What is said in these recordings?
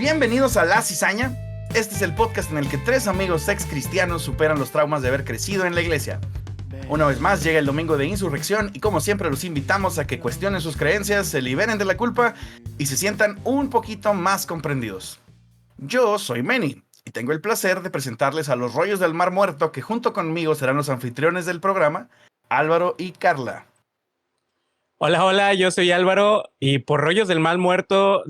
Bienvenidos a La Cizaña. Este es el podcast en el que tres amigos ex cristianos superan los traumas de haber crecido en la iglesia. Una vez más llega el domingo de Insurrección y como siempre los invitamos a que cuestionen sus creencias, se liberen de la culpa y se sientan un poquito más comprendidos. Yo soy Manny y tengo el placer de presentarles a los rollos del Mar Muerto que junto conmigo serán los anfitriones del programa, Álvaro y Carla. Hola, yo soy Álvaro y por rollos del Mar Muerto,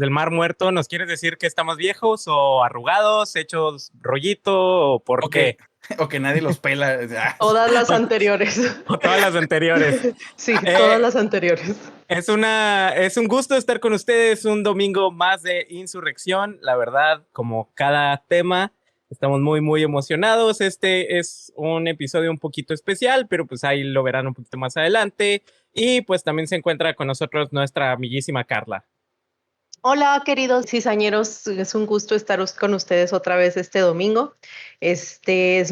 ¿nos quieres decir que estamos viejos o arrugados, hechos rollito o por qué? O que nadie los pela. Todas las anteriores. O todas las anteriores. Sí, todas las anteriores. Es un gusto estar con ustedes un domingo más de Insurrección. La verdad, como cada tema, estamos muy emocionados. Este es un episodio un poquito especial, pero pues ahí lo verán un poquito más adelante. Y pues también se encuentra con nosotros nuestra amiguísima Carla. Hola, queridos cizañeros, es un gusto estar con ustedes otra vez este domingo. Es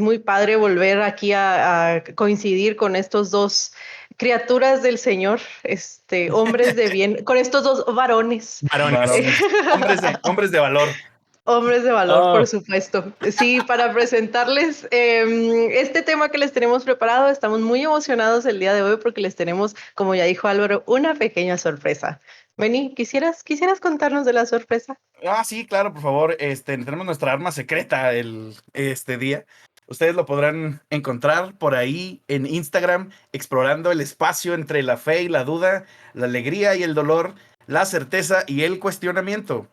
muy padre volver aquí a coincidir con estos dos criaturas del Señor, hombres de bien, con estos dos varones. Hombres de valor. Hombres de valor, por supuesto. Sí, para presentarles este tema que les tenemos preparado, estamos muy emocionados el día de hoy porque les tenemos, como ya dijo Álvaro, una pequeña sorpresa. Benny, ¿quisieras contarnos de la sorpresa? Sí, claro, por favor. Tenemos nuestra arma secreta este día. Ustedes lo podrán encontrar por ahí en Instagram, explorando el espacio entre la fe y la duda, la alegría y el dolor, la certeza y el cuestionamiento.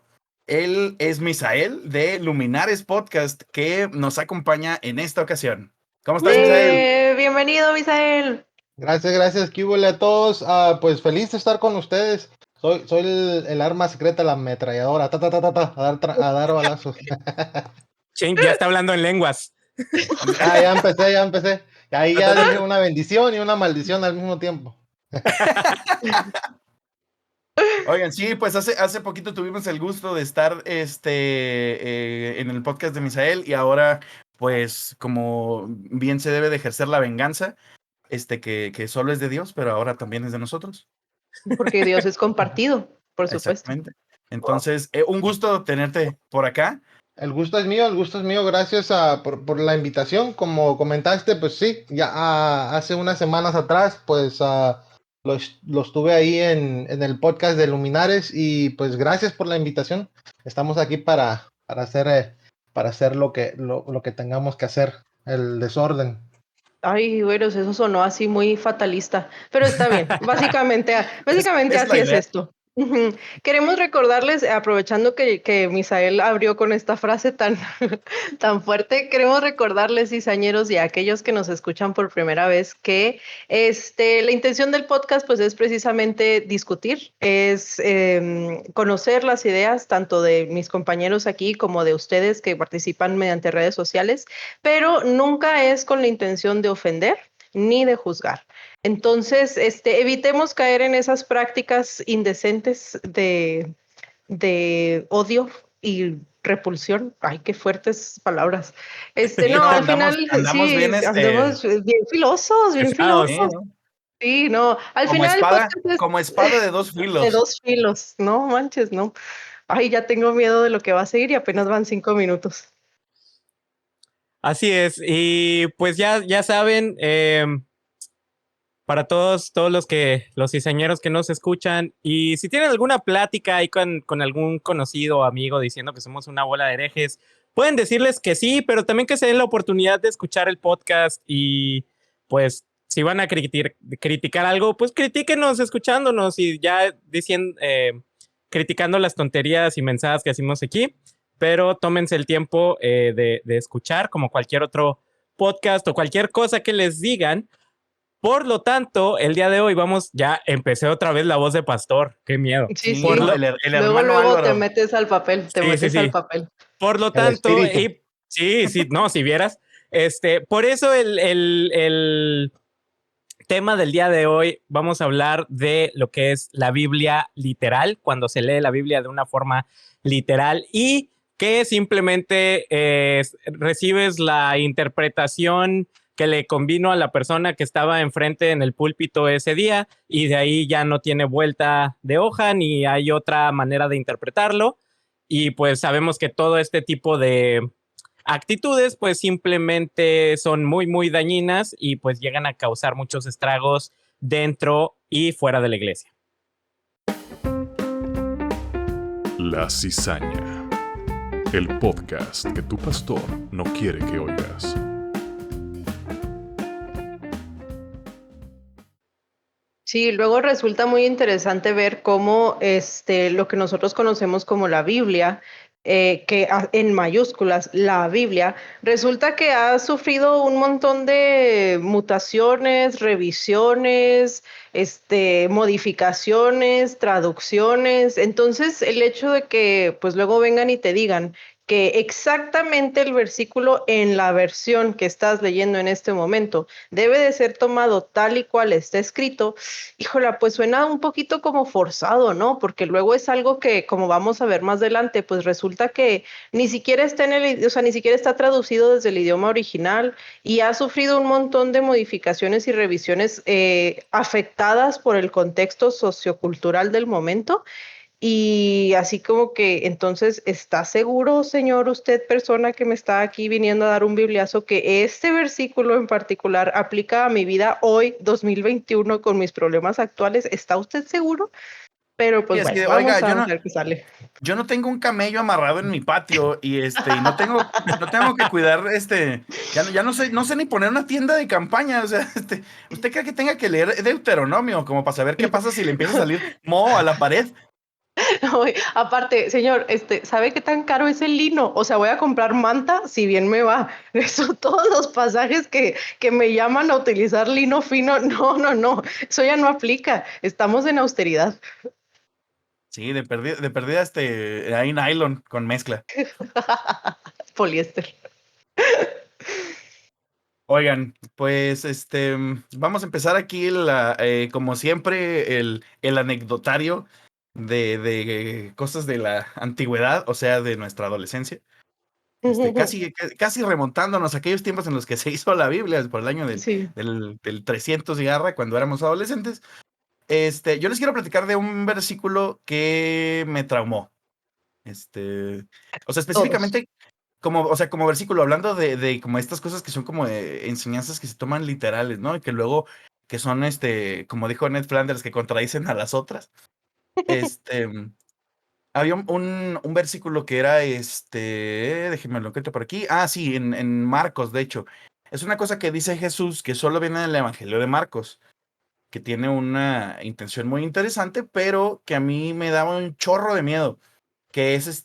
Él es Misael de Luminares Podcast, que nos acompaña en esta ocasión. ¿Cómo estás, Misael? Bienvenido, Misael. Gracias. ¿Qué hubo a todos? Pues feliz de estar con ustedes. Soy el arma secreta, la ametralladora. A dar balazos. Ya está hablando en lenguas. Ya empecé. Ahí ya dije una bendición y una maldición al mismo tiempo. Oigan, sí, pues hace poquito tuvimos el gusto de estar en el podcast de Misael y ahora, pues, como bien se debe de ejercer la venganza, que solo es de Dios, pero ahora también es de nosotros. Porque Dios es compartido, por supuesto. Exactamente. Entonces, un gusto tenerte por acá. El gusto es mío. Gracias por la invitación. Como comentaste, pues sí, ya hace unas semanas atrás, pues los tuve ahí en el podcast de Luminares y pues gracias por la invitación. Estamos aquí para hacer lo que tengamos que hacer, el desorden. Ay, güeros, eso sonó así muy fatalista, pero está bien. Básicamente así es esto. Queremos recordarles, aprovechando que Misael abrió con esta frase tan, tan fuerte, queremos recordarles, cizañeros, y a aquellos que nos escuchan por primera vez, que la intención del podcast pues es precisamente discutir, es conocer las ideas tanto de mis compañeros aquí como de ustedes que participan mediante redes sociales, pero nunca es con la intención de ofender ni de juzgar. Entonces, evitemos caer en esas prácticas indecentes de odio y repulsión. Ay, qué fuertes palabras. Al final, andamos sí, bien, andamos bien filosos, bien filosos. Sí, no, al como final... como espada de dos filos. De dos filos, no manches, no. Ay, ya tengo miedo de lo que va a seguir y apenas van 5 minutos. Así es, y pues ya saben, para todos los cizañeros que nos escuchan, y si tienen alguna plática ahí con algún conocido o amigo diciendo que somos una bola de herejes, pueden decirles que sí, pero también que se den la oportunidad de escuchar el podcast y pues si van a criticar algo, pues critíquenos escuchándonos y ya criticando las tonterías y mensajes que hacemos aquí, pero tómense el tiempo de escuchar como cualquier otro podcast o cualquier cosa que les digan. Por lo tanto, el día de hoy empecé otra vez la voz de pastor, qué miedo. Sí. El hermano luego Álvaro. te metes al papel, al papel. Por lo tanto, si vieras, por eso el tema del día de hoy vamos a hablar de lo que es la Biblia literal, cuando se lee la Biblia de una forma literal y que simplemente recibes la interpretación que le convino a la persona que estaba enfrente en el púlpito ese día y de ahí ya no tiene vuelta de hoja ni hay otra manera de interpretarlo. y pues sabemos que todo este tipo de actitudes pues simplemente son muy, muy dañinas y pues llegan a causar muchos estragos dentro y fuera de la iglesia. La Cizaña, el podcast que tu pastor no quiere que oigas. Sí, luego resulta muy interesante ver cómo lo que nosotros conocemos como la Biblia, en mayúsculas, la Biblia, resulta que ha sufrido un montón de mutaciones, revisiones, modificaciones, traducciones. Entonces, el hecho de que pues luego vengan y te digan que exactamente el versículo en la versión que estás leyendo en este momento debe de ser tomado tal y cual está escrito, híjola, pues suena un poquito como forzado, ¿no? Porque luego es algo que, como vamos a ver más adelante, pues resulta que ni siquiera está o sea, ni siquiera está traducido desde el idioma original y ha sufrido un montón de modificaciones y revisiones afectadas por el contexto sociocultural del momento. Y así como que, entonces, ¿está seguro, señor, usted, persona que me está aquí viniendo a dar un bibliazo, que este versículo en particular aplica a mi vida hoy, 2021, con mis problemas actuales? ¿Está usted seguro? Pero Y pues así bueno, de, oiga, vamos a ver qué sale. yo no tengo un camello amarrado en mi patio y no tengo que cuidar, ya no sé ni poner una tienda de campaña, o sea, ¿usted cree que tenga que leer Deuteronomio como para saber qué pasa si le empieza a salir moho a la pared? Oye, aparte, señor, ¿sabe qué tan caro es el lino? O sea, voy a comprar manta si bien me va. Eso, todos los pasajes que me llaman a utilizar lino fino, no, no, no, eso ya no aplica. Estamos en austeridad. Sí, de perdida, hay nylon con mezcla. Poliéster. Oigan, pues vamos a empezar aquí como siempre, el anecdotario de cosas de la antigüedad, o sea, de nuestra adolescencia. Casi remontándonos a aquellos tiempos en los que se hizo la Biblia, por el año Sí. del 300 y garra, cuando éramos adolescentes. Yo les quiero platicar de un versículo que me traumó. O sea, Todos. específicamente como versículo, hablando de como estas cosas que son como enseñanzas que se toman literales, ¿no? Y que luego, que son, como dijo Ned Flanders, que contradicen a las otras. Este, Había un versículo que era, déjenme lo encuentro por aquí. Ah, sí, en Marcos, de hecho. Es una cosa que dice Jesús que solo viene en el Evangelio de Marcos, que tiene una intención muy interesante, pero que a mí me daba un chorro de miedo, que es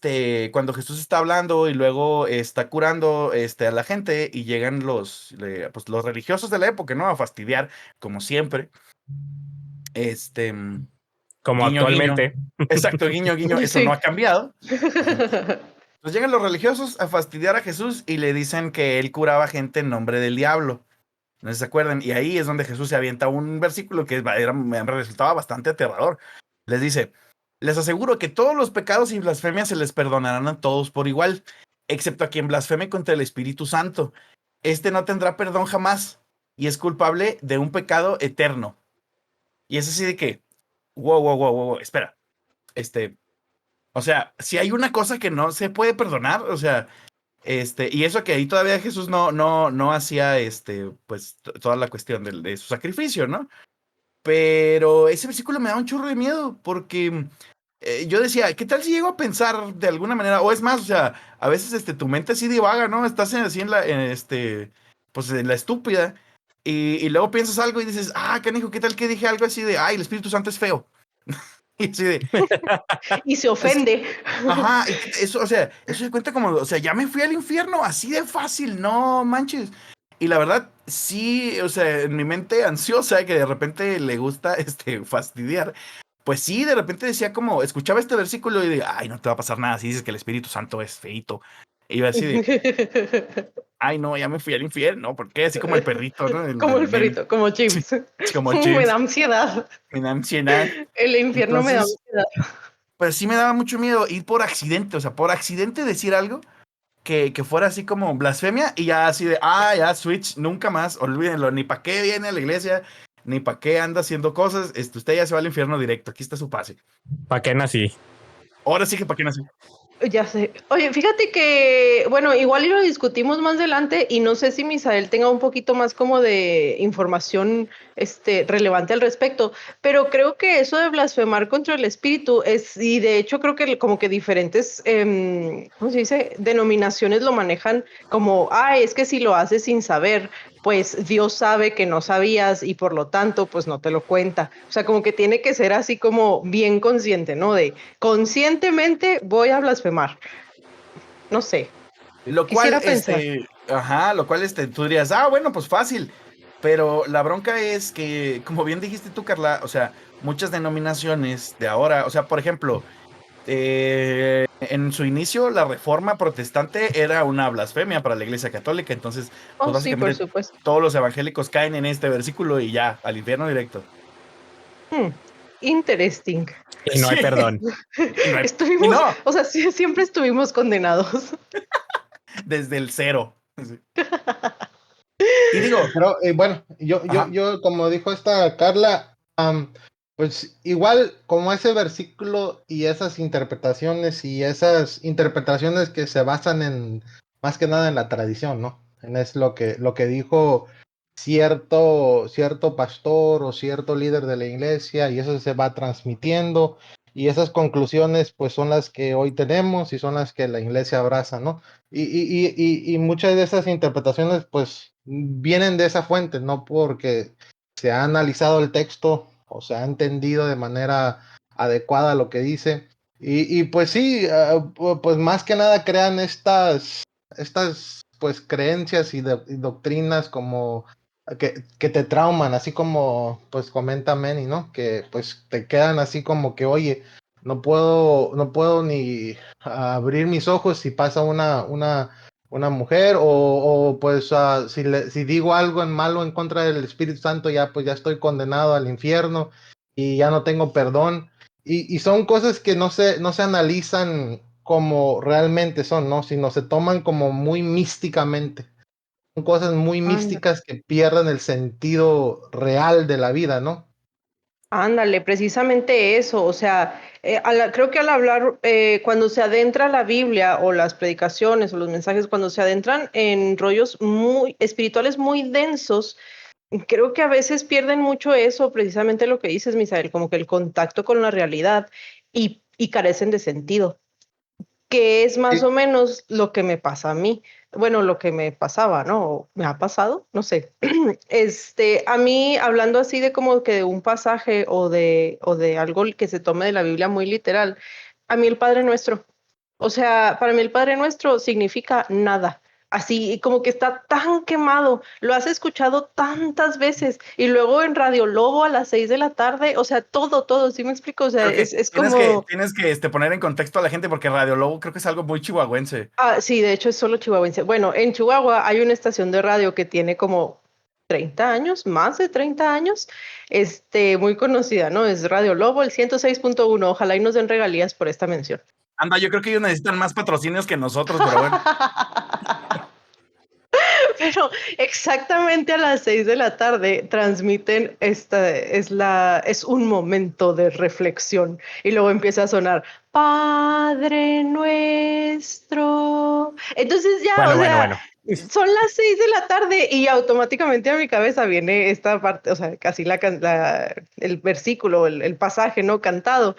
cuando Jesús está hablando y luego está curando a la gente y llegan pues, los religiosos de la época, ¿no? A fastidiar, como siempre. Este, Como Guiño, guiño. actualmente. Exacto, guiño, guiño. Eso no Sí. ha cambiado. Entonces llegan los religiosos a fastidiar a Jesús y le dicen que él curaba gente en nombre del diablo. No sé si se acuerdan. Y ahí es donde Jesús se avienta un versículo que me resultaba bastante aterrador. Les dice: les aseguro que todos los pecados y blasfemias se les perdonarán a todos por igual, excepto a quien blasfeme contra el Espíritu Santo. Este no tendrá perdón jamás y es culpable de un pecado eterno. Y es así de que, wow, wow, wow, wow, espera. O sea, si hay una cosa que no se puede perdonar, o sea, y eso que ahí todavía Jesús no hacía, pues, toda la cuestión de su sacrificio, ¿no? Pero ese versículo me da un chorro de miedo, porque yo decía, ¿qué tal si llego a pensar de alguna manera? O es más, o sea, a veces tu mente así divaga, ¿no? Estás así pues en la estúpida, y luego piensas algo y dices, canijo, ¿qué tal que dije algo así de, el Espíritu Santo es feo? Y así de, Y se ofende. ajá, eso, o sea, eso se cuenta como, o sea, ya me fui al infierno, así de fácil, no manches. Y la verdad, sí, o sea, en mi mente ansiosa, que de repente le gusta fastidiar, pues sí, de repente decía como, escuchaba este versículo y de, no te va a pasar nada si dices que el Espíritu Santo es feito. Y iba así de, no, ya me fui al infierno, ¿por qué? Así como el perrito, ¿no? Como El el meme, perrito, como James. como Me da James, ansiedad. me da ansiedad. El infierno me da Entonces, ansiedad. pues sí me daba mucho miedo ir por accidente, o sea, por accidente decir algo que fuera así como blasfemia y ya así de, ya Switch, nunca más, olvídenlo, ni para qué viene a la iglesia, ni para qué anda haciendo cosas, usted ya se va al infierno directo, aquí está su pase. ¿Para qué nací? Ahora sí que para qué nací. Ya sé. Oye, fíjate que, bueno, igual y lo discutimos más adelante y no sé si Misael tenga un poquito más como de información relevante al respecto, pero creo que eso de blasfemar contra el espíritu es, y de hecho creo que como que diferentes, ¿cómo se dice? Denominaciones lo manejan como, es que si lo haces sin saber, pues Dios sabe que no sabías y por lo tanto, pues no te lo cuenta. O sea, como que tiene que ser así como bien consciente, ¿no? De conscientemente voy a blasfemar. No sé, Lo cual, quisiera pensar. ajá, lo cual, tú dirías, bueno, pues fácil. Pero la bronca es que, como bien dijiste tú, Carla, o sea, muchas denominaciones de ahora, o sea, por ejemplo, en su inicio, la reforma protestante era una blasfemia para la Iglesia Católica. Entonces, pues Oh, sí, por básicamente supuesto. todos los evangélicos caen en este versículo y ya, al infierno directo. Hmm, Interesting. Y no hay Sí, perdón. y Estuvimos, no, o sea, sí, siempre estuvimos condenados. desde el cero. Sí. Y digo, Pero bueno, ajá, como dijo esta Carla, pues igual como ese versículo y esas interpretaciones que se basan en más que nada en la tradición, ¿no? En es lo que dijo cierto pastor o cierto líder de la iglesia y eso se va transmitiendo y esas conclusiones pues son las que hoy tenemos y son las que la iglesia abraza, ¿no? Y muchas de esas interpretaciones pues vienen de esa fuente, no porque se ha analizado el texto o se ha entendido de manera adecuada lo que dice. Pues sí, pues más que nada crean estas pues creencias y doctrinas como que te trauman, así como pues comenta Manny, ¿no? Que pues te quedan así como que, oye, no puedo ni abrir mis ojos si pasa una mujer pues si digo algo en malo en contra del Espíritu Santo ya pues ya estoy condenado al infierno y ya no tengo perdón y son cosas que no se analizan como realmente son, ¿no? Sino se toman como muy místicamente. Son cosas muy Anda. místicas que pierden el sentido real de la vida, ¿no? Ándale, precisamente eso, o sea, creo que al hablar, cuando se adentra la Biblia o las predicaciones o los mensajes, cuando se adentran en rollos muy espirituales muy densos, creo que a veces pierden mucho eso, precisamente lo que dices, Misael, como que el contacto con la realidad y carecen de sentido, que es más Sí, o menos lo que me pasa a mí. Bueno, lo que me pasaba, ¿no? ¿O me ha pasado? No sé. A mí, hablando así de como que de un pasaje o de algo que se tome de la Biblia muy literal, a mí el Padre Nuestro. O sea, para mí el Padre Nuestro significa nada. Así y como que está tan quemado, lo has escuchado tantas veces y luego en Radio Lobo a las 6 de la tarde, o sea, todo, ¿sí me explico? O sea, creo que es como, tienes que poner en contexto a la gente porque Radio Lobo creo que es algo muy chihuahuense. sí, de hecho es solo chihuahuense. Bueno, en Chihuahua hay una estación de radio que tiene como 30 años, más de 30 años, muy conocida, ¿no? Es Radio Lobo, el 106.1. Ojalá y nos den regalías por esta mención. Anda, yo creo que ellos necesitan más patrocinios que nosotros, pero bueno. Pero exactamente a las 6 de la tarde transmiten es un momento de reflexión y luego empieza a sonar Padre nuestro. Entonces ya, Bueno, o bueno, sea, bueno. son las 6 de la tarde y automáticamente a mi cabeza viene esta parte, o sea, casi el versículo, el pasaje, ¿no? Cantado.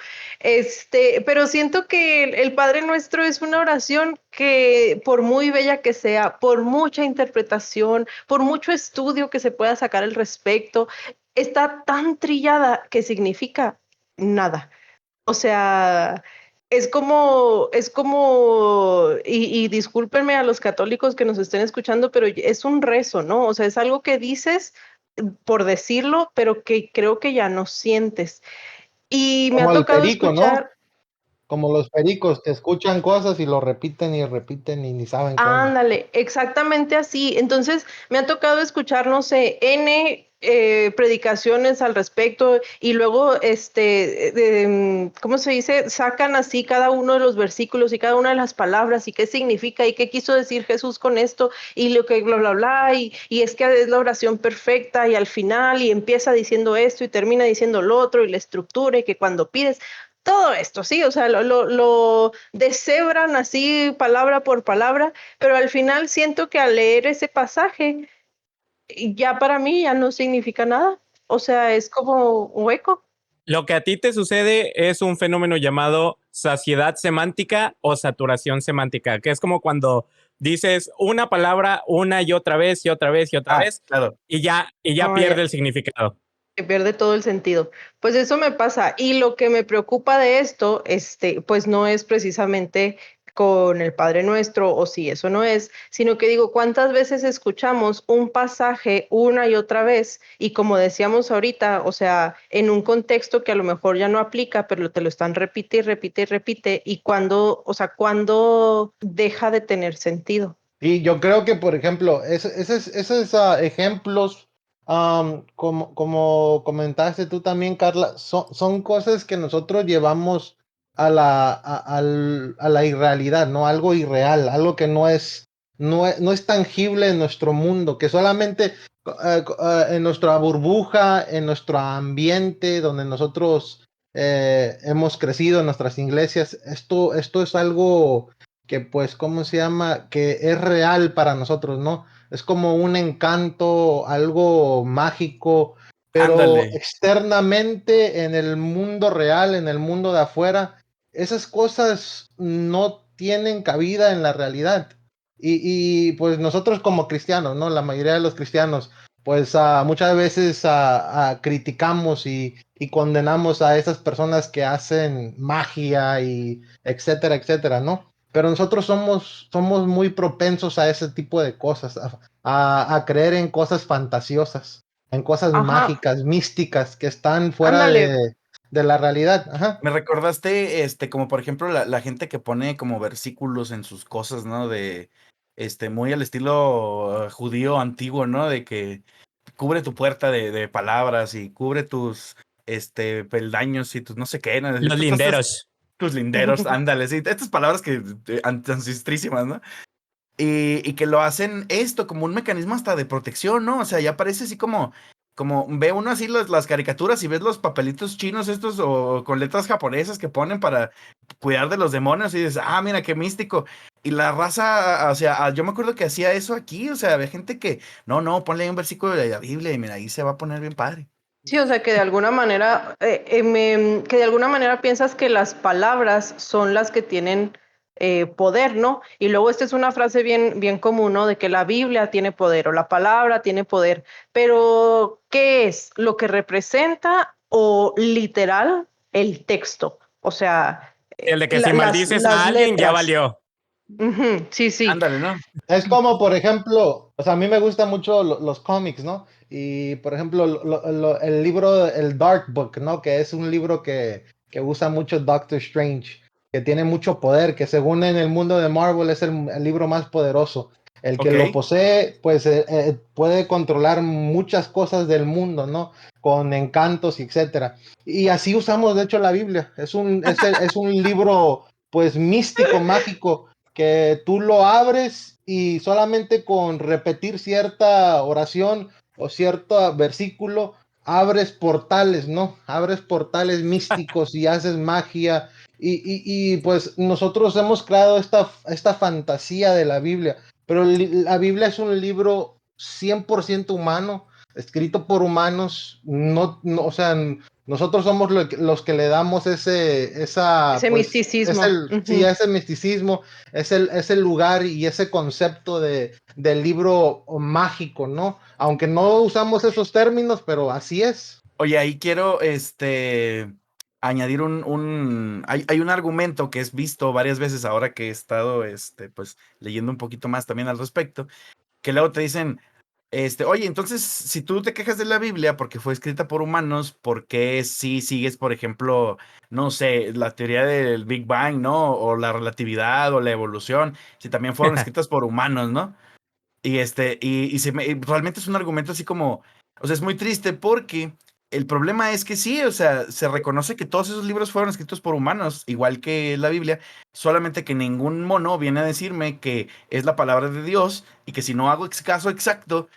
Pero siento que el Padre Nuestro es una oración que por muy bella que sea, por mucha interpretación, por mucho estudio que se pueda sacar al respecto, está tan trillada que significa nada. O sea, y discúlpenme a los católicos que nos estén escuchando, pero es un rezo, ¿no? O sea, es algo que dices por decirlo, pero que creo que ya no sientes. Y me ha como el tocado perico, ¿no? escuchar. Como los pericos que escuchan cosas y lo repiten y repiten y ni saben qué onda. Ándale, exactamente así. Entonces, me ha tocado escuchar, no sé, predicaciones al respecto y luego, ¿cómo se dice? Sacan así cada uno de los versículos y cada una de las palabras y qué significa y qué quiso decir Jesús con esto y lo que bla, bla, bla, y es que es la oración perfecta y al final y empieza diciendo esto y termina diciendo lo otro y la estructura y que cuando pides, todo esto, sí, o sea, lo deshebran así palabra por palabra, pero al final siento que al leer ese pasaje, ya para mí ya no significa nada, o sea, es como hueco. Lo que a ti te sucede es un fenómeno llamado saciedad semántica o saturación semántica, que es como cuando dices una palabra una y otra vez y otra vez y otra vez Claro. y ya Oh, pierde ya. el significado. Que pierde todo el sentido. Pues eso me pasa. Y lo que me preocupa de esto, pues no es precisamente con el Padre Nuestro o si eso no es, sino que digo, ¿cuántas veces escuchamos un pasaje una y otra vez? Y como decíamos ahorita, o sea, en un contexto que a lo mejor ya no aplica, pero te lo están repite y repite y repite, y cuando, o sea, ¿cuándo deja de tener sentido? Y yo creo que, por ejemplo, esos ejemplos, como comentaste tú también, Carla, son cosas que nosotros llevamos a la irrealidad, ¿no? Algo irreal, algo que no es tangible en nuestro mundo, que solamente en nuestra burbuja, en nuestro ambiente, donde nosotros hemos crecido en nuestras iglesias, esto es algo que pues, ¿cómo se llama? Que es real para nosotros, ¿no? Es como un encanto, algo mágico, pero Ándale. externamente en el mundo real, en el mundo de afuera, esas cosas no tienen cabida en la realidad. Pues nosotros como cristianos, ¿no? La mayoría de los cristianos, pues muchas veces criticamos y condenamos a esas personas que hacen magia y etcétera, etcétera, ¿no? Pero nosotros somos muy propensos a ese tipo de cosas, a creer en cosas fantasiosas, en cosas Ajá, mágicas, místicas, que están fuera ándale. de la realidad. Ajá. Me recordaste, como por ejemplo, la gente que pone como versículos en sus cosas, ¿no? Muy al estilo judío antiguo, ¿no? De que cubre tu puerta de palabras y cubre tus, peldaños y tus no sé qué, ¿no? Los linderos. Tus linderos, ándale, sí, estas palabras que, ancestrísimas, ¿no? Y que lo hacen esto como un mecanismo hasta de protección, ¿no? O sea, ya parece así como ve uno así las caricaturas y ves los papelitos chinos estos o con letras japonesas que ponen para cuidar de los demonios y dices, ah, mira, qué místico. Y la raza, o sea, yo me acuerdo que hacía eso aquí, o sea, había gente que, no, ponle ahí un versículo de la Biblia y mira, ahí se va a poner bien padre. Sí, o sea, que de alguna manera, que de alguna manera piensas que las palabras son las que tienen poder, ¿no? Y luego esta es una frase bien, bien común, ¿no? De que la Biblia tiene poder o la palabra tiene poder, pero ¿qué es? ¿Lo que representa o literal el texto? O sea, El de que si maldices las a alguien ya letras. valió. Ujú, sí, sí. Ándale, ¿no? Es como, por ejemplo, o sea, a mí me gustan mucho los cómics, ¿no? Y, por ejemplo, el libro, el Dark Book, ¿no? Que es un libro que usa mucho Doctor Strange, que tiene mucho poder, que según en el mundo de Marvel es el libro más poderoso. El que Ok. lo posee, pues puede controlar muchas cosas del mundo, ¿no? Con encantos y etcétera. Y así usamos, de hecho, la Biblia. Es un libro, pues, místico, mágico que tú lo abres y solamente con repetir cierta oración o cierto versículo, abres portales místicos y haces magia. Pues nosotros hemos creado esta fantasía de la Biblia, pero la Biblia es un libro 100% humano, escrito por humanos, o sea, nosotros somos los que le damos Ese pues, misticismo. sí, Ujú. ese misticismo, es el lugar y ese concepto del libro mágico, ¿no? Aunque no usamos esos términos, pero así es. Oye, ahí quiero añadir hay un argumento que es visto varias veces ahora que he estado pues leyendo un poquito más también al respecto, que luego te dicen, oye, entonces, si tú te quejas de la Biblia porque fue escrita por humanos, ¿por qué si sigues, por ejemplo, no sé, la teoría del Big Bang, ¿no? O la relatividad o la evolución, si también fueron escritas por humanos, ¿no? Y realmente es un argumento así como, o sea, es muy triste porque el problema es que sí, o sea, se reconoce que todos esos libros fueron escritos por humanos, igual que la Biblia, solamente que ningún mono viene a decirme que es la palabra de Dios y que si no hago caso exacto,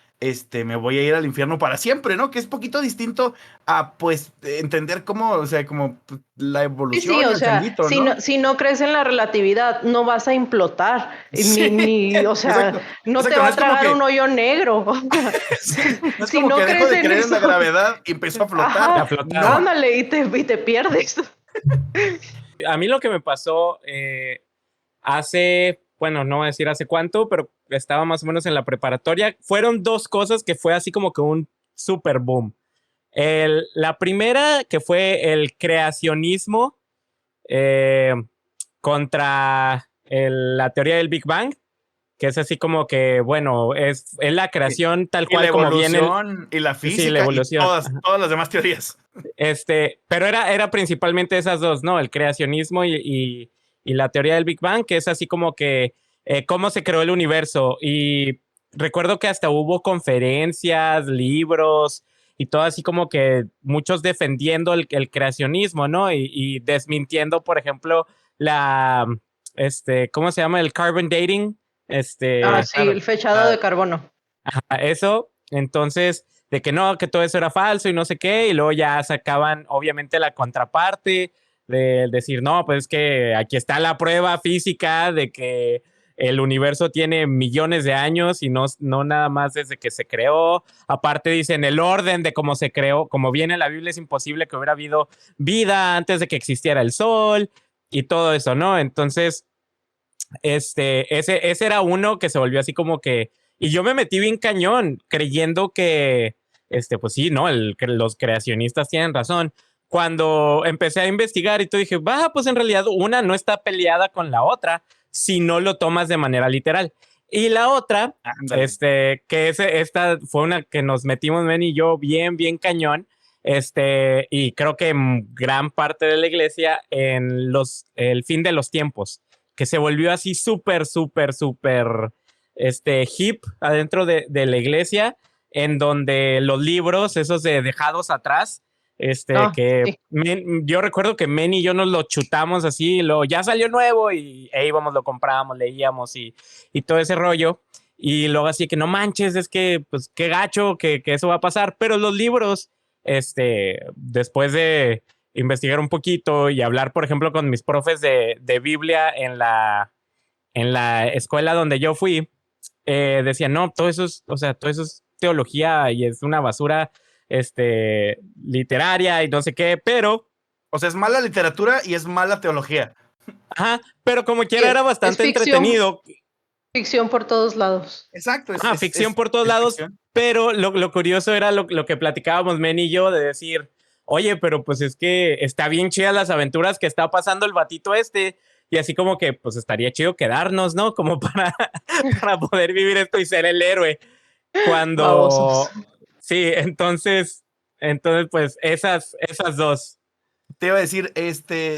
me voy a ir al infierno para siempre, ¿no? Que es poquito distinto a, pues, entender cómo, o sea, como la evolución Sí, y o el sea, changuito, ¿no? si no crees en la relatividad, no vas a implotar, Sí, o sea, exacto, no te exacto, va no a es como tragar un que, hoyo negro. sí, no es Si como no que dejo crees de en creer en la eso, gravedad y empiezo a flotar, A ajá, flotar. no. ándale, y te pierdes. A mí lo que me pasó hace, bueno, no voy a decir hace cuánto, pero estaba más o menos en la preparatoria, fueron dos cosas que fue así como que un super boom. La primera, que fue el creacionismo eh, contra la teoría del Big Bang, que es así como que, bueno, es la creación tal Y la cual como viene, evolución y la sí, la física y evolución. todas las demás teorías. Pero era principalmente esas dos, ¿no? El creacionismo y la teoría del Big Bang, que es así como que cómo se creó el universo. Y recuerdo que hasta hubo conferencias, libros y todo así como que muchos defendiendo el creacionismo, ¿no? Y desmintiendo, por ejemplo, ¿cómo se llama? El carbon dating. Ah, sí, Claro. el fechado de carbono. Eso, entonces, de que no, que todo eso era falso y no sé qué, y luego ya sacaban, obviamente, la contraparte de decir, no, pues es que aquí está la prueba física de que el universo tiene millones de años y no nada más desde que se creó. Aparte dicen el orden de cómo se creó, como viene en la Biblia, es imposible que hubiera habido vida antes de que existiera el sol y todo eso, ¿no? Entonces, ese era uno que se volvió así como que, y yo me metí bien cañón creyendo que, pues sí, no, que los creacionistas tienen razón. Cuando empecé a investigar y todo dije, va, pues en realidad una no está peleada con la otra si no lo tomas de manera literal. Y la otra, Ándale. esta fue una que nos metimos Ben y yo bien cañón, y creo que gran parte de la iglesia en el fin de los tiempos que se volvió así súper hip adentro de la iglesia, en donde los libros, esos de dejados atrás, Ah, que sí. yo recuerdo que Men y yo nos lo chutamos así, ya salió nuevo y íbamos, lo comprábamos, leíamos y todo ese rollo. Y luego así que no manches, es que pues qué gacho que eso va a pasar. Pero los libros, después de investigar un poquito y hablar, por ejemplo, con mis profes de Biblia en la escuela donde yo fui, decían, no, todo eso es, o sea, todo eso es teología y es una basura, literaria y no sé qué, pero, O sea, es mala literatura y es mala teología. ajá, pero como Sí, quiera era es bastante entretenido. ficción por todos lados. Exacto, Ajá, ficción por todos es lados, ficción. pero lo curioso era lo que platicábamos Men y yo de decir, oye, pero pues es que está bien chidas las aventuras que está pasando el batito y así como que pues estaría chido quedarnos, ¿no? Como para poder vivir esto y ser el héroe. Babosos. Cuando, sí, entonces pues esas dos. Te iba a decir,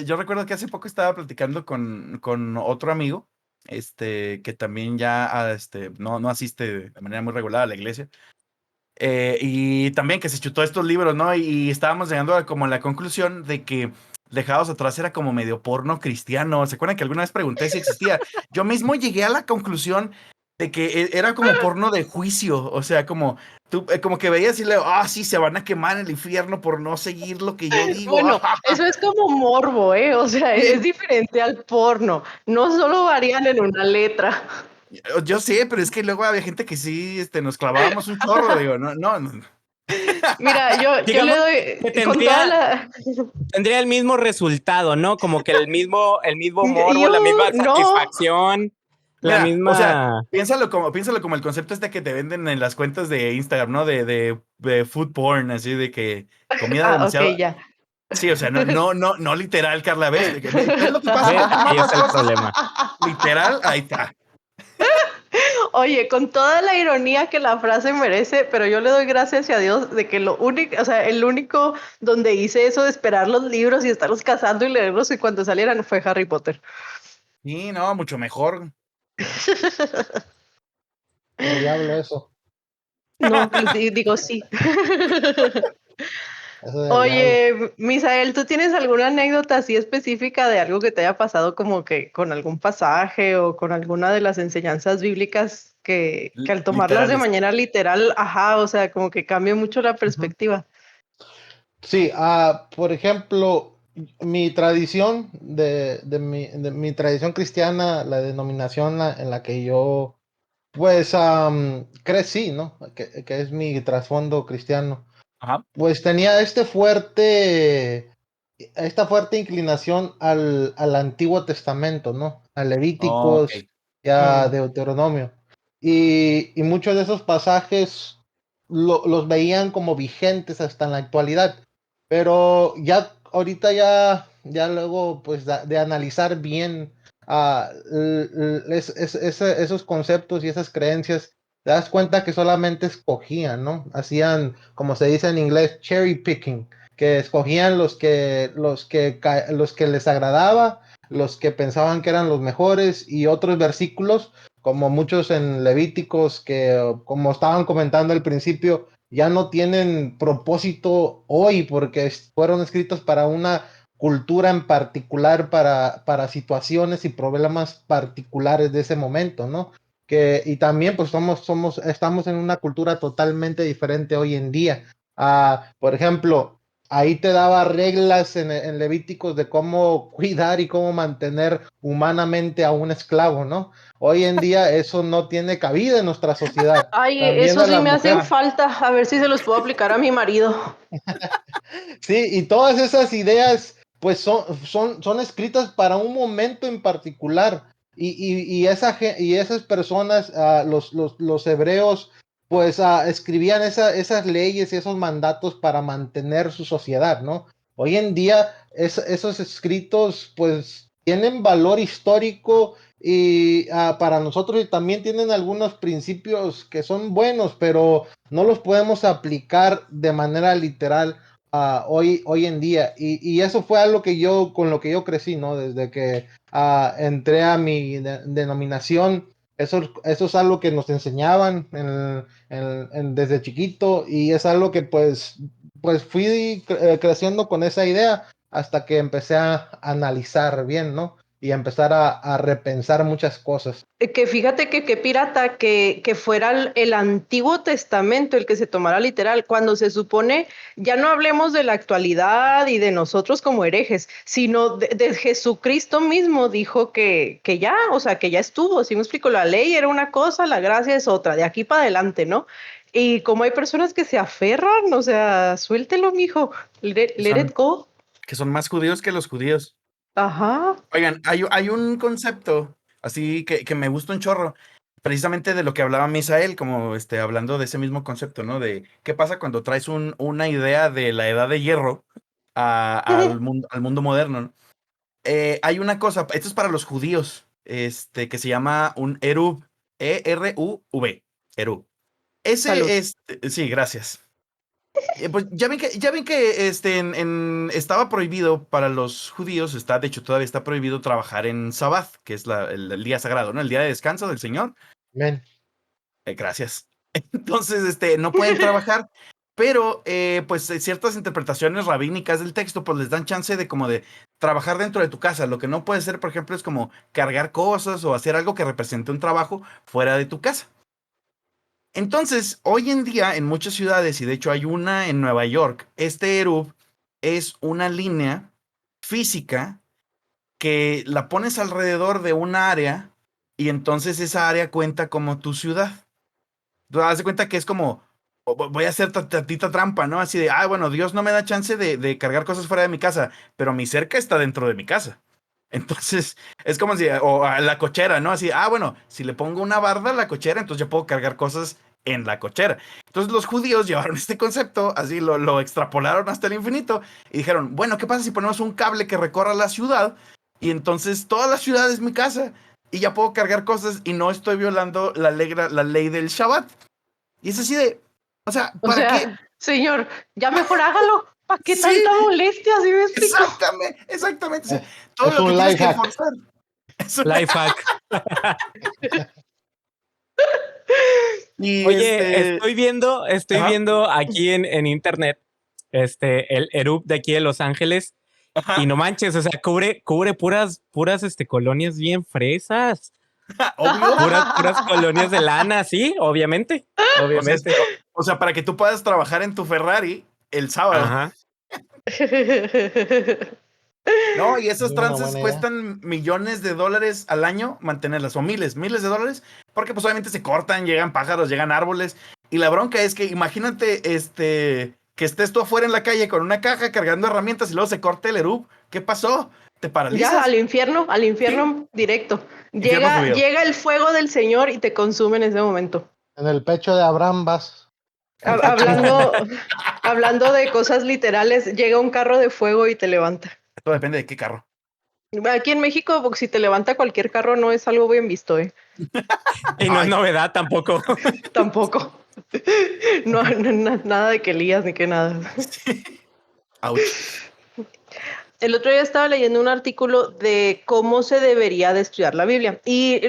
yo recuerdo que hace poco estaba platicando con otro amigo, que también ya, no asiste de manera muy regular a la iglesia, y también que se chutó estos libros, ¿no? Y estábamos llegando a como la conclusión de que Dejados Atrás era como medio porno cristiano. ¿Se acuerdan que alguna vez pregunté si existía? Yo mismo llegué a la conclusión de que era como porno de juicio, o sea, como tú, como que veías y le, sí, se van a quemar en el infierno por no seguir lo que yo digo. Bueno, eso es como morbo, ¿eh? O sea, Sí, es diferente al porno. No solo varían en una letra. yo sé, pero es que luego había gente que sí, nos clavábamos un chorro, digo, no. Mira, yo le Digamos doy que con toda la... tendría el mismo resultado, ¿no? Como que el mismo morbo, la Yo, misma no. satisfacción, la Mira, o sea, misma. piénsalo como el concepto que te venden en las cuentas de Instagram, ¿no? De food porn, así de que comida Ah, ok, demasiado. ya. Sí, o sea, no literal, Carla, ¿ves? ¿Ves lo que pasa por tomar Ahí las está el cosas? problema. Literal, ahí está. Oye, con toda la ironía que la frase merece, pero yo le doy gracias a Dios de que lo único, o sea, el único donde hice eso de esperar los libros y estarlos cazando y leerlos y cuando salieran fue Harry Potter. Sí, no, mucho mejor. El diablo eso. No, digo sí. Eso del diablo. Oye, Misael, ¿tú tienes alguna anécdota así específica de algo que te haya pasado como que con algún pasaje o con alguna de las enseñanzas bíblicas que al tomarlas de Literales. manera literal, ajá, o sea, como que cambia mucho la perspectiva. Sí, por ejemplo, mi tradición de mi tradición cristiana, la denominación en la que yo pues crecí, ¿no? Que es mi trasfondo cristiano. Ajá. Pues tenía esta fuerte inclinación al Antiguo Testamento, ¿no? A Ok. Levíticos y a Mm. Deuteronomio. Y muchos de esos pasajes los veían como vigentes hasta en la actualidad. Pero ya ahorita ya luego pues de analizar bien esos conceptos y esas creencias, te das cuenta que solamente escogían, ¿no? Hacían, como se dice en inglés, cherry picking, que escogían los que les agradaba, los que pensaban que eran los mejores y otros versículos, como muchos en Levíticos, que como estaban comentando al principio, ya no tienen propósito hoy porque fueron escritos para una cultura en particular, para situaciones y problemas particulares de ese momento, ¿no? Y también pues estamos en una cultura totalmente diferente hoy en día. Por ejemplo, ahí te daba reglas en Levíticos de cómo cuidar y cómo mantener humanamente a un esclavo, ¿no? Hoy en día eso no tiene cabida en nuestra sociedad. Ay, También eso a sí la me hacen mujer. falta, a ver si se los puedo aplicar a mi marido. Sí, y todas esas ideas pues son escritas para un momento en particular. Y esas personas, los hebreos, pues escribían esas leyes y esos mandatos para mantener su sociedad, ¿no? Hoy en día esos escritos pues tienen valor histórico y para nosotros y también tienen algunos principios que son buenos, pero no los podemos aplicar de manera literal hoy en día. Y eso fue algo con lo que yo crecí, ¿no? Desde que entré a mi denominación, eso es algo que nos enseñaban desde chiquito y es algo que pues fui creciendo con esa idea hasta que empecé a analizar bien, ¿no? Y empezar a repensar muchas cosas. Que fíjate que qué pirata que fuera el Antiguo Testamento el que se tomara literal, cuando se supone, ya no hablemos de la actualidad y de nosotros como herejes, sino de Jesucristo mismo dijo que ya, o sea, que ya estuvo, si me explico, la ley era una cosa, la gracia es otra, de aquí para adelante, ¿no? Y como hay personas que se aferran, o sea, suéltelo, mijo, Que let it son, go. que son más judíos que los judíos. Ajá. Oigan, hay un concepto así que me gusta un chorro, precisamente de lo que hablaba Misael, como hablando de ese mismo concepto, ¿no? De qué pasa cuando traes una idea de la edad de hierro al mundo moderno, ¿no? Hay una cosa, esto es para los judíos, que se llama un Eruv, ERUV, Eruv. Salud. Sí, gracias. Pues ya ven que estaba prohibido para los judíos, de hecho todavía está prohibido trabajar en Sabbath, que es el día sagrado, ¿no? El día de descanso del Señor. Amén. Gracias. Entonces, no pueden trabajar, pero pues ciertas interpretaciones rabínicas del texto, pues les dan chance de como de trabajar dentro de tu casa. Lo que no puede ser, por ejemplo, es como cargar cosas o hacer algo que represente un trabajo fuera de tu casa. Entonces, hoy en día en muchas ciudades, y de hecho hay una en Nueva York, este Eruv es una línea física que la pones alrededor de un área y entonces esa área cuenta como tu ciudad. Tú das de cuenta que es como, voy a hacer tantita trampa, ¿no? Así de, bueno, Dios no me da chance de cargar cosas fuera de mi casa, pero mi cerca está dentro de mi casa. Entonces, es como si, o a la cochera, ¿no? Así, bueno, si le pongo una barda a la cochera, entonces yo puedo cargar cosas en la cochera. Entonces los judíos llevaron este concepto, así lo extrapolaron hasta el infinito y dijeron, bueno, ¿qué pasa si ponemos un cable que recorra la ciudad? Y entonces toda la ciudad es mi casa y ya puedo cargar cosas y no estoy violando la ley del Shabbat. Y es así de, o sea, O ¿para qué? sea, señor, ya mejor hágalo. ¿Para qué Sí, tanta molestia? ¿Sí me explico? exactamente. O sea, Eh, todo es lo que un tienes life que hack. forzar. Es un- Life hack. Y Oye, estoy ajá, viendo aquí en internet, el Erup de aquí de Los Ángeles, y ajá. no manches, o sea, cubre puras colonias bien fresas. Obvio. Puras colonias de lana, sí, obviamente. Obviamente. O sea, para que tú puedas trabajar en tu Ferrari el sábado. Ajá. No, y esos Es una trances buena idea. cuestan millones de dólares al año mantenerlas, o miles de dólares, porque pues obviamente se cortan, llegan pájaros, llegan árboles, y la bronca es que imagínate, que estés tú afuera en la calle con una caja cargando herramientas y luego se corte el erub, ¿qué pasó? ¿Te Ya, paralizas? al Sí, infierno directo. infierno Llega, subido. llega el fuego del Señor y te consume en ese momento. En el pecho de Abraham vas. Hablando, hablando de cosas literales, llega un carro de fuego y te levanta. Todo depende de qué carro. Aquí en México, porque si te levanta cualquier carro, no es algo bien visto, ¿eh? Y no es Ay, novedad tampoco. Tampoco. No, nada de que lías ni que nada. ouch. El otro día estaba leyendo un artículo de cómo se debería de estudiar la Biblia y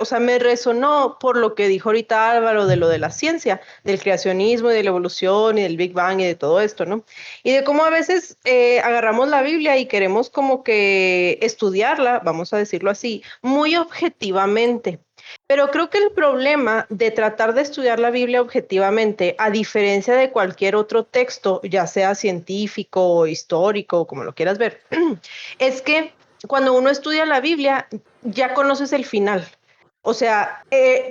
o sea, me resonó por lo que dijo ahorita Álvaro de lo de la ciencia, del creacionismo y de la evolución y del Big Bang y de todo esto, ¿no? Y de cómo a veces agarramos la Biblia y queremos como que estudiarla, vamos a decirlo así, muy objetivamente. Pero creo que el problema de tratar de estudiar la Biblia objetivamente, a diferencia de cualquier otro texto, ya sea científico o histórico, como lo quieras ver, es que cuando uno estudia la Biblia, ya conoces el final. O sea,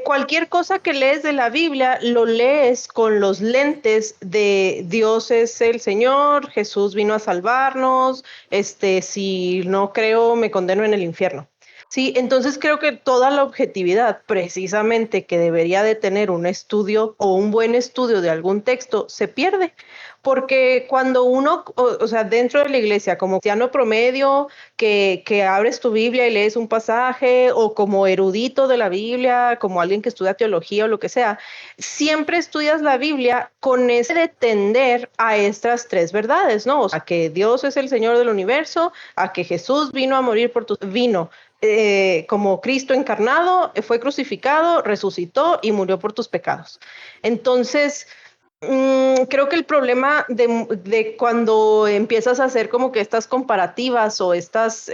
cualquier cosa que lees de la Biblia, lo lees con los lentes de Dios es el Señor, Jesús vino a salvarnos, si no creo, me condeno en el infierno. Sí, entonces creo que toda la objetividad precisamente que debería de tener un estudio o un buen estudio de algún texto se pierde, porque cuando uno, o sea, dentro de la iglesia, como cristiano promedio, que abres tu Biblia y lees un pasaje, o como erudito de la Biblia, como alguien que estudia teología o lo que sea, siempre estudias la Biblia con ese de tender a estas tres verdades, ¿no? O sea, que Dios es el Señor del universo, a que Jesús vino a morir por como Cristo encarnado, fue crucificado, resucitó y murió por tus pecados. Entonces, creo que el problema de cuando empiezas a hacer como que estas comparativas o estas,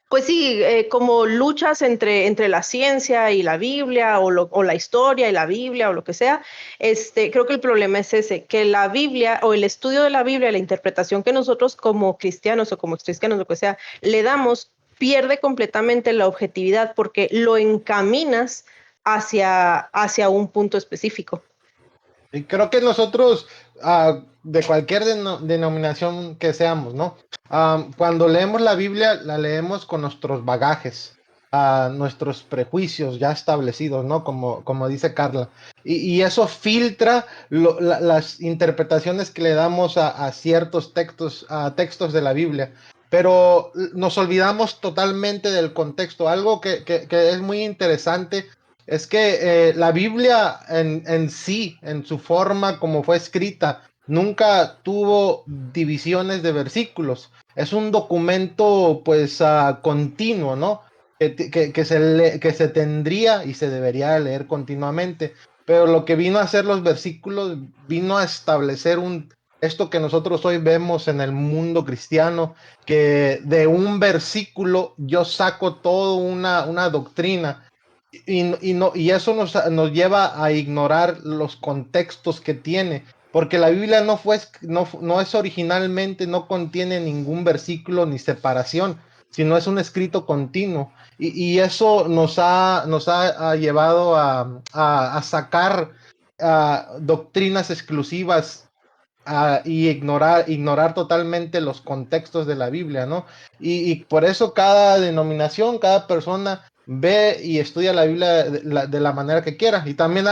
pues sí, como luchas entre la ciencia y la Biblia o la historia y la Biblia o lo que sea, creo que el problema es ese, que la Biblia o el estudio de la Biblia, la interpretación que nosotros como cristianos o como cristianos, lo que sea, le damos, pierde completamente la objetividad porque lo encaminas hacia un punto específico. Y creo que nosotros, de cualquier denominación que seamos, ¿no? Cuando leemos la Biblia, la leemos con nuestros bagajes, nuestros prejuicios ya establecidos, ¿no? Como dice Carla. Y eso filtra las interpretaciones que le damos a ciertos textos de la Biblia. Pero nos olvidamos totalmente del contexto. Algo que es muy interesante es que la Biblia en sí, en su forma como fue escrita, nunca tuvo divisiones de versículos. Es un documento pues continuo, ¿no? Que se tendría y se debería leer continuamente. Pero lo que vino a hacer los versículos, vino a establecer esto que nosotros hoy vemos en el mundo cristiano, que de un versículo yo saco toda una doctrina y eso nos lleva a ignorar los contextos que tiene, porque la Biblia no es originalmente, no contiene ningún versículo ni separación, sino es un escrito continuo. Y eso nos ha llevado a sacar doctrinas exclusivas y ignorar totalmente los contextos de la Biblia, ¿no? Y por eso cada denominación, cada persona ve y estudia la Biblia de la manera que quiera. Y también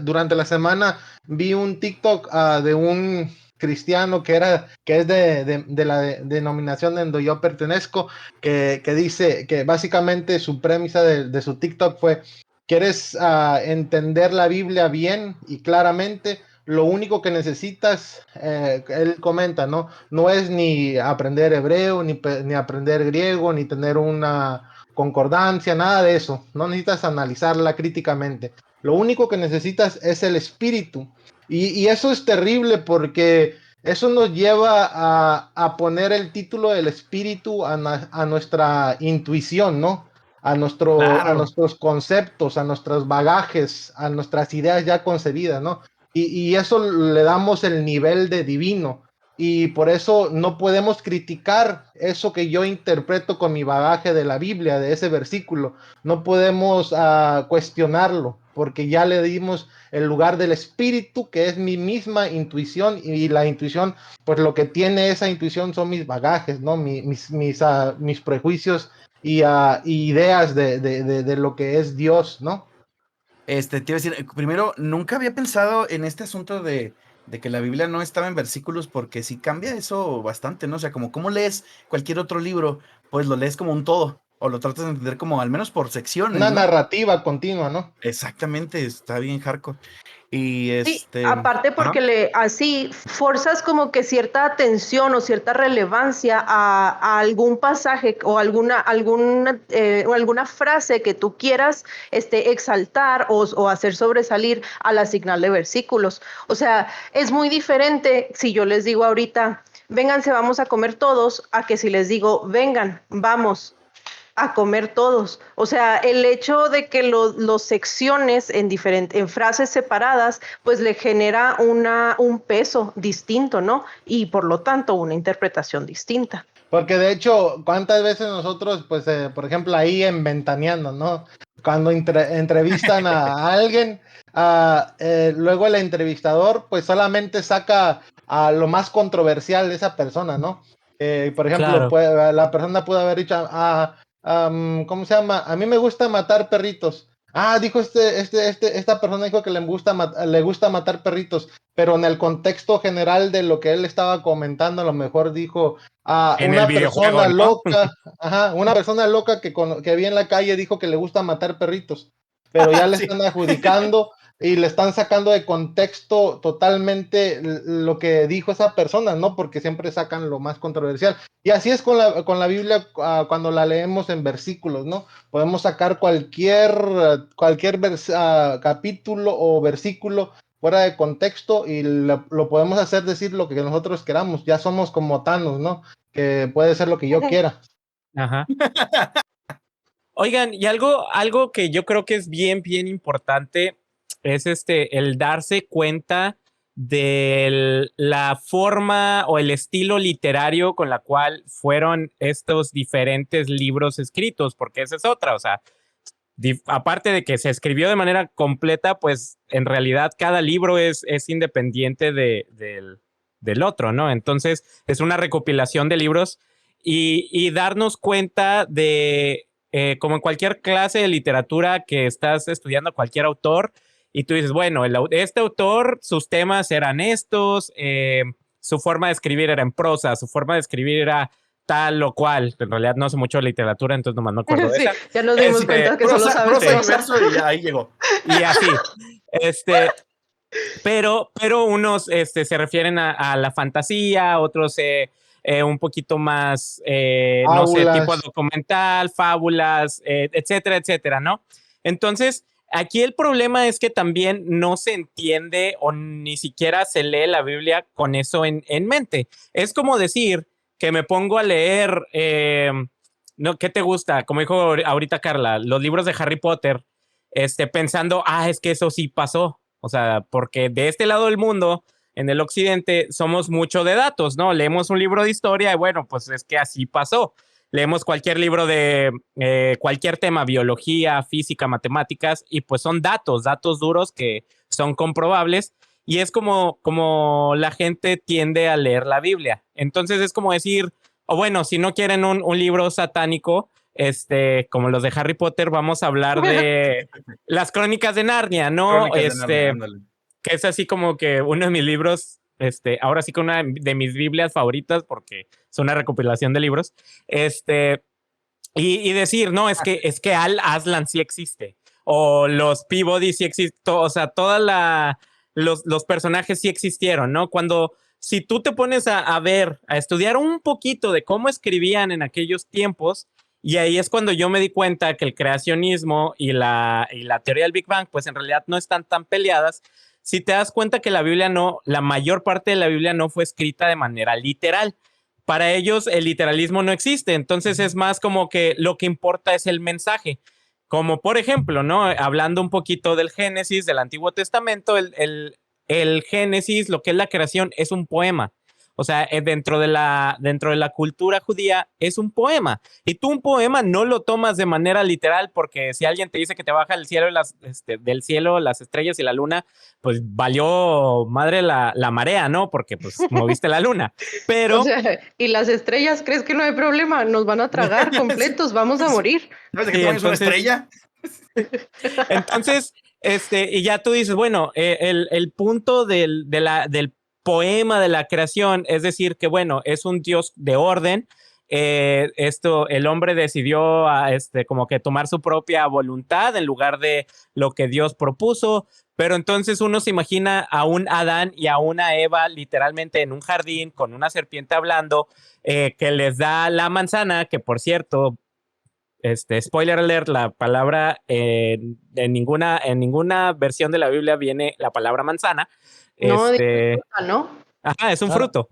durante la semana vi un TikTok de un cristiano que es de la denominación en donde yo pertenezco, que dice que básicamente su premisa de su TikTok fue: ¿quieres entender la Biblia bien y claramente? Lo único que necesitas, él comenta, ¿no? No es ni aprender hebreo, ni aprender griego, ni tener una concordancia, nada de eso. No necesitas analizarla críticamente. Lo único que necesitas es el espíritu. Y eso es terrible porque eso nos lleva a poner el título del espíritu a nuestra intuición, ¿no? a nuestros conceptos, a nuestros bagajes, a nuestras ideas ya concebidas, ¿no? Y eso le damos el nivel de divino. Y por eso no podemos criticar eso que yo interpreto con mi bagaje de la Biblia, de ese versículo. No podemos cuestionarlo, porque ya le dimos el lugar del espíritu, que es mi misma intuición, y la intuición, pues lo que tiene esa intuición son mis bagajes, ¿no? Mis prejuicios y ideas de lo que es Dios, ¿no? Te iba a decir, primero, nunca había pensado en este asunto de que la Biblia no estaba en versículos, porque sí cambia eso bastante, ¿no? O sea, como cómo lees cualquier otro libro, pues lo lees como un todo, o lo tratas de entender como al menos por secciones, Una ¿no? narrativa continua, ¿no? Exactamente, está bien hardcore. Y Sí, aparte porque así forzas como que cierta atención o cierta relevancia a algún pasaje o alguna frase que tú quieras exaltar o hacer sobresalir al asignarle versículos. O sea, es muy diferente si yo les digo ahorita, vénganse, vamos a comer todos, a que si les digo, vengan, vamos a comer todos. O sea, el hecho de que los secciones en frases separadas, pues le genera un peso distinto, ¿no? Y por lo tanto, una interpretación distinta. Porque de hecho, ¿cuántas veces nosotros, pues, por ejemplo, ahí en Ventaneando, ¿no? Cuando entrevistan a alguien, luego el entrevistador, pues, solamente saca a lo más controversial de esa persona, ¿no? Por ejemplo, Claro. la persona pudo haber dicho, ¿cómo se llama? A mí me gusta matar perritos. Dijo esta persona dijo que le gusta matar perritos, pero en el contexto general de lo que él estaba comentando, a lo mejor dijo, En el una videojuego, persona ¿no? loca, una persona loca que vi en la calle dijo que le gusta matar perritos, pero ya le Sí. están adjudicando y le están sacando de contexto totalmente lo que dijo esa persona, ¿no? Porque siempre sacan lo más controversial. Y así es con la Biblia cuando la leemos en versículos, ¿no? Podemos sacar cualquier capítulo o versículo fuera de contexto y lo podemos hacer decir lo que nosotros queramos. Ya somos como Thanos, ¿no? Que puede ser lo que yo quiera. Ajá. Oigan, y algo que yo creo que es bien, bien importante es el darse cuenta de la forma o el estilo literario con la cual fueron estos diferentes libros escritos, porque esa es otra, o sea, aparte de que se escribió de manera completa, pues en realidad cada libro es independiente del otro, ¿no? Entonces es una recopilación de libros y darnos cuenta de, como en cualquier clase de literatura que estás estudiando cualquier autor, y tú dices, bueno, este autor, sus temas eran estos, su forma de escribir era en prosa, su forma de escribir era tal o cual. En realidad no sé mucho de literatura, entonces nomás me acuerdo de Sí, esa. ya nos dimos cuenta que solo sabes prosa y prosa. verso, y ahí llegó. Y así. Pero unos se refieren a la fantasía, otros un poquito más, no sé, tipo Fábulas. documental, fábulas, etcétera, etcétera, ¿no? Entonces, aquí el problema es que también no se entiende o ni siquiera se lee la Biblia con eso en mente. Es como decir que me pongo a leer, no, ¿qué te gusta? Como dijo ahorita Carla, los libros de Harry Potter, pensando, es que eso sí pasó. O sea, porque de este lado del mundo, en el occidente, somos mucho de datos, ¿no? Leemos un libro de historia y bueno, pues es que así pasó. Leemos cualquier libro de cualquier tema, biología, física, matemáticas, y pues son datos duros que son comprobables. Y es como la gente tiende a leer la Biblia. Entonces es como decir, o bueno, si no quieren un libro satánico, como los de Harry Potter, vamos a hablar de las crónicas de Narnia, ¿no? Crónicas de Narnia, ándale. Que es así como que uno de mis libros, ahora sí que una de mis Biblias favoritas, porque es una recopilación de libros, y decir, no, es que Al Aslan sí existe, o los Peabody sí existen, o sea, los personajes sí existieron, ¿no? Si tú te pones a ver, a estudiar un poquito de cómo escribían en aquellos tiempos, y ahí es cuando yo me di cuenta que el creacionismo y la teoría del Big Bang, pues en realidad no están tan peleadas. Si te das cuenta que la mayor parte de la Biblia no fue escrita de manera literal, para ellos el literalismo no existe, entonces es más como que lo que importa es el mensaje. Como por ejemplo, ¿no? Hablando un poquito del Génesis, del Antiguo Testamento, el Génesis, lo que es la creación, es un poema. O sea, dentro de la cultura judía es un poema. Y tú un poema no lo tomas de manera literal, porque si alguien te dice que te baja del cielo las estrellas y la luna, pues valió madre la marea, ¿no? Porque pues moviste la luna. O Pero sea, ¿y las estrellas? ¿Crees que no hay problema? Nos van a tragar completos, vamos a morir. ¿Sabes de qué sí, tamaño es una estrella? entonces, y ya tú dices, bueno, el punto del poema de la creación, es decir, que bueno, es un Dios de orden. El hombre decidió como que tomar su propia voluntad en lugar de lo que Dios propuso, pero entonces uno se imagina a un Adán y a una Eva literalmente en un jardín con una serpiente hablando, que les da la manzana, que por cierto, spoiler alert, la palabra en ninguna versión de la Biblia viene la palabra manzana. No, Este, disfruta, ¿no? ajá, es un Era, fruto.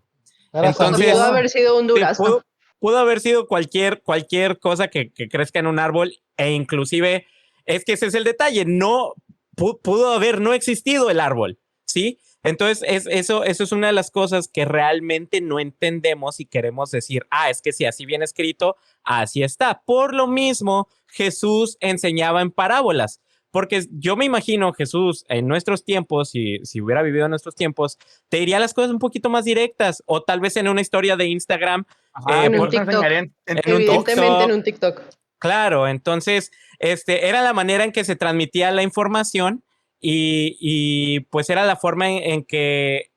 era sandía, Pudo Entonces, haber ¿no? sido un sí, durazno. pudo haber sido cualquier cosa que crezca en un árbol, e inclusive es que ese es el detalle, no pudo haber no existido el árbol, ¿sí? Entonces, eso es una de las cosas que realmente no entendemos y queremos decir, es que si así viene escrito, así está. Por lo mismo, Jesús enseñaba en parábolas, porque yo me imagino Jesús en nuestros tiempos, si hubiera vivido en nuestros tiempos, te diría las cosas un poquito más directas, o tal vez en una historia de Instagram, Ajá, En un mejor te TikTok. enseñaría en en un TikToks. Evidentemente en TikTok. un TikTok. Claro, entonces, era la manera en que se transmitía la información, y pues era la forma en que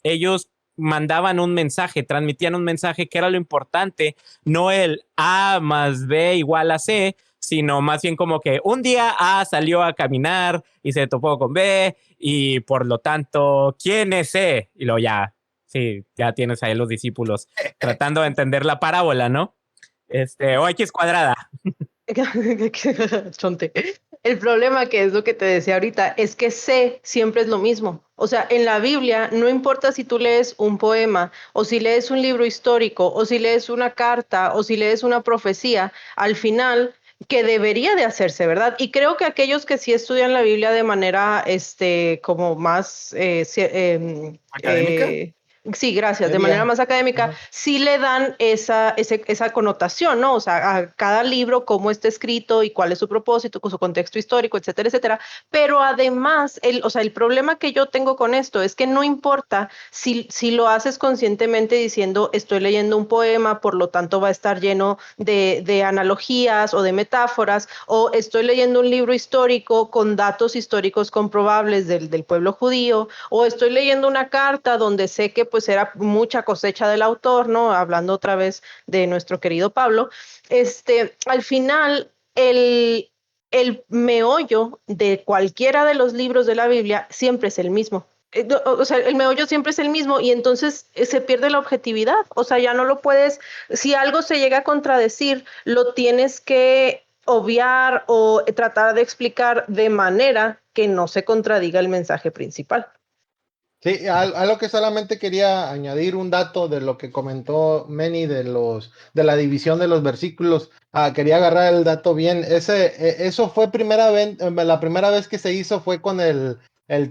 ellos mandaban un mensaje, transmitían un mensaje, que era lo importante, no el A más B igual a C, sino más bien como que un día A salió a caminar y se topó con B, y por lo tanto, ¿quién es C? Y luego ya, sí, ya tienes ahí los discípulos tratando de entender la parábola, ¿no? O X cuadrada. Chonte. El problema, que es lo que te decía ahorita, es que sé siempre es lo mismo. O sea, en la Biblia no importa si tú lees un poema o si lees un libro histórico o si lees una carta o si lees una profecía, al final que debería de hacerse, ¿verdad? Y creo que aquellos que sí estudian la Biblia de manera, como más, ¿Académica? sí, gracias, de manera Sería. más académica, Ajá. sí le dan esa connotación, ¿no? O sea, a cada libro, cómo está escrito y cuál es su propósito, con su contexto histórico, etcétera, etcétera. Pero además, el problema que yo tengo con esto es que no importa si lo haces conscientemente diciendo, estoy leyendo un poema, por lo tanto va a estar lleno de analogías o de metáforas, o estoy leyendo un libro histórico con datos históricos comprobables del pueblo judío, o estoy leyendo una carta donde sé que pues era mucha cosecha del autor, ¿no? Hablando otra vez de nuestro querido Pablo, al final el meollo de cualquiera de los libros de la Biblia siempre es el mismo. O sea, el meollo siempre es el mismo, y entonces se pierde la objetividad. O sea, ya no lo puedes, si algo se llega a contradecir, lo tienes que obviar o tratar de explicar de manera que no se contradiga el mensaje principal. Sí, algo que solamente quería añadir un dato de lo que comentó Manny de la división de los versículos. Quería agarrar el dato bien. Eso fue la primera vez que se hizo fue con el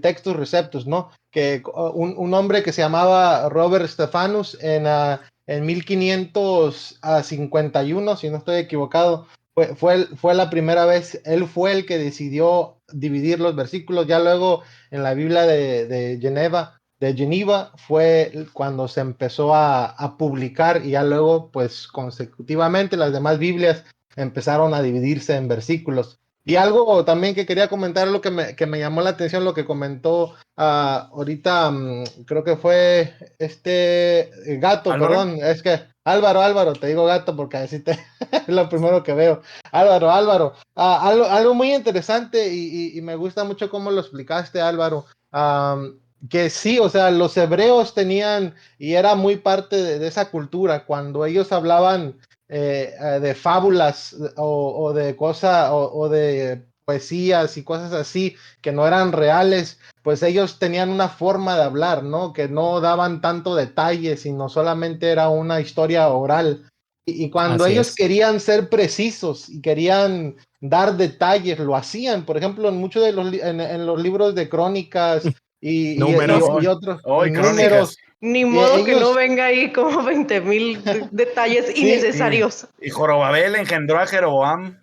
Textus Receptus, ¿no? Que un hombre que se llamaba Robert Stephanus en 1551, si no estoy equivocado, fue la primera vez. Él fue el que decidió dividir los versículos. Ya luego en la Biblia de Geneva fue cuando se empezó a publicar, y ya luego pues consecutivamente las demás Biblias empezaron a dividirse en versículos. Y algo también que quería comentar, lo que me llamó la atención, lo que comentó ahorita, creo que fue Gato, ¿Álvaro? perdón, es que Álvaro, te digo Gato porque así es lo primero que veo. Álvaro, algo muy interesante, y me gusta mucho cómo lo explicaste, Álvaro. Que sí, o sea, los hebreos tenían, y era muy parte de esa cultura, cuando ellos hablaban de fábulas o de cosas, o de poesías y cosas así que no eran reales, pues ellos tenían una forma de hablar, ¿no? Que no daban tanto detalle, sino solamente era una historia oral. Y cuando Así ellos es. querían ser precisos y querían dar detalles, lo hacían. Por ejemplo, en muchos de en los libros de crónicas Números. y otros Hoy, números, crónicas. Ni modo que no ellos, venga ahí como 20,000 detalles sí, innecesarios. Y Jorobabel engendró a Jeroboam.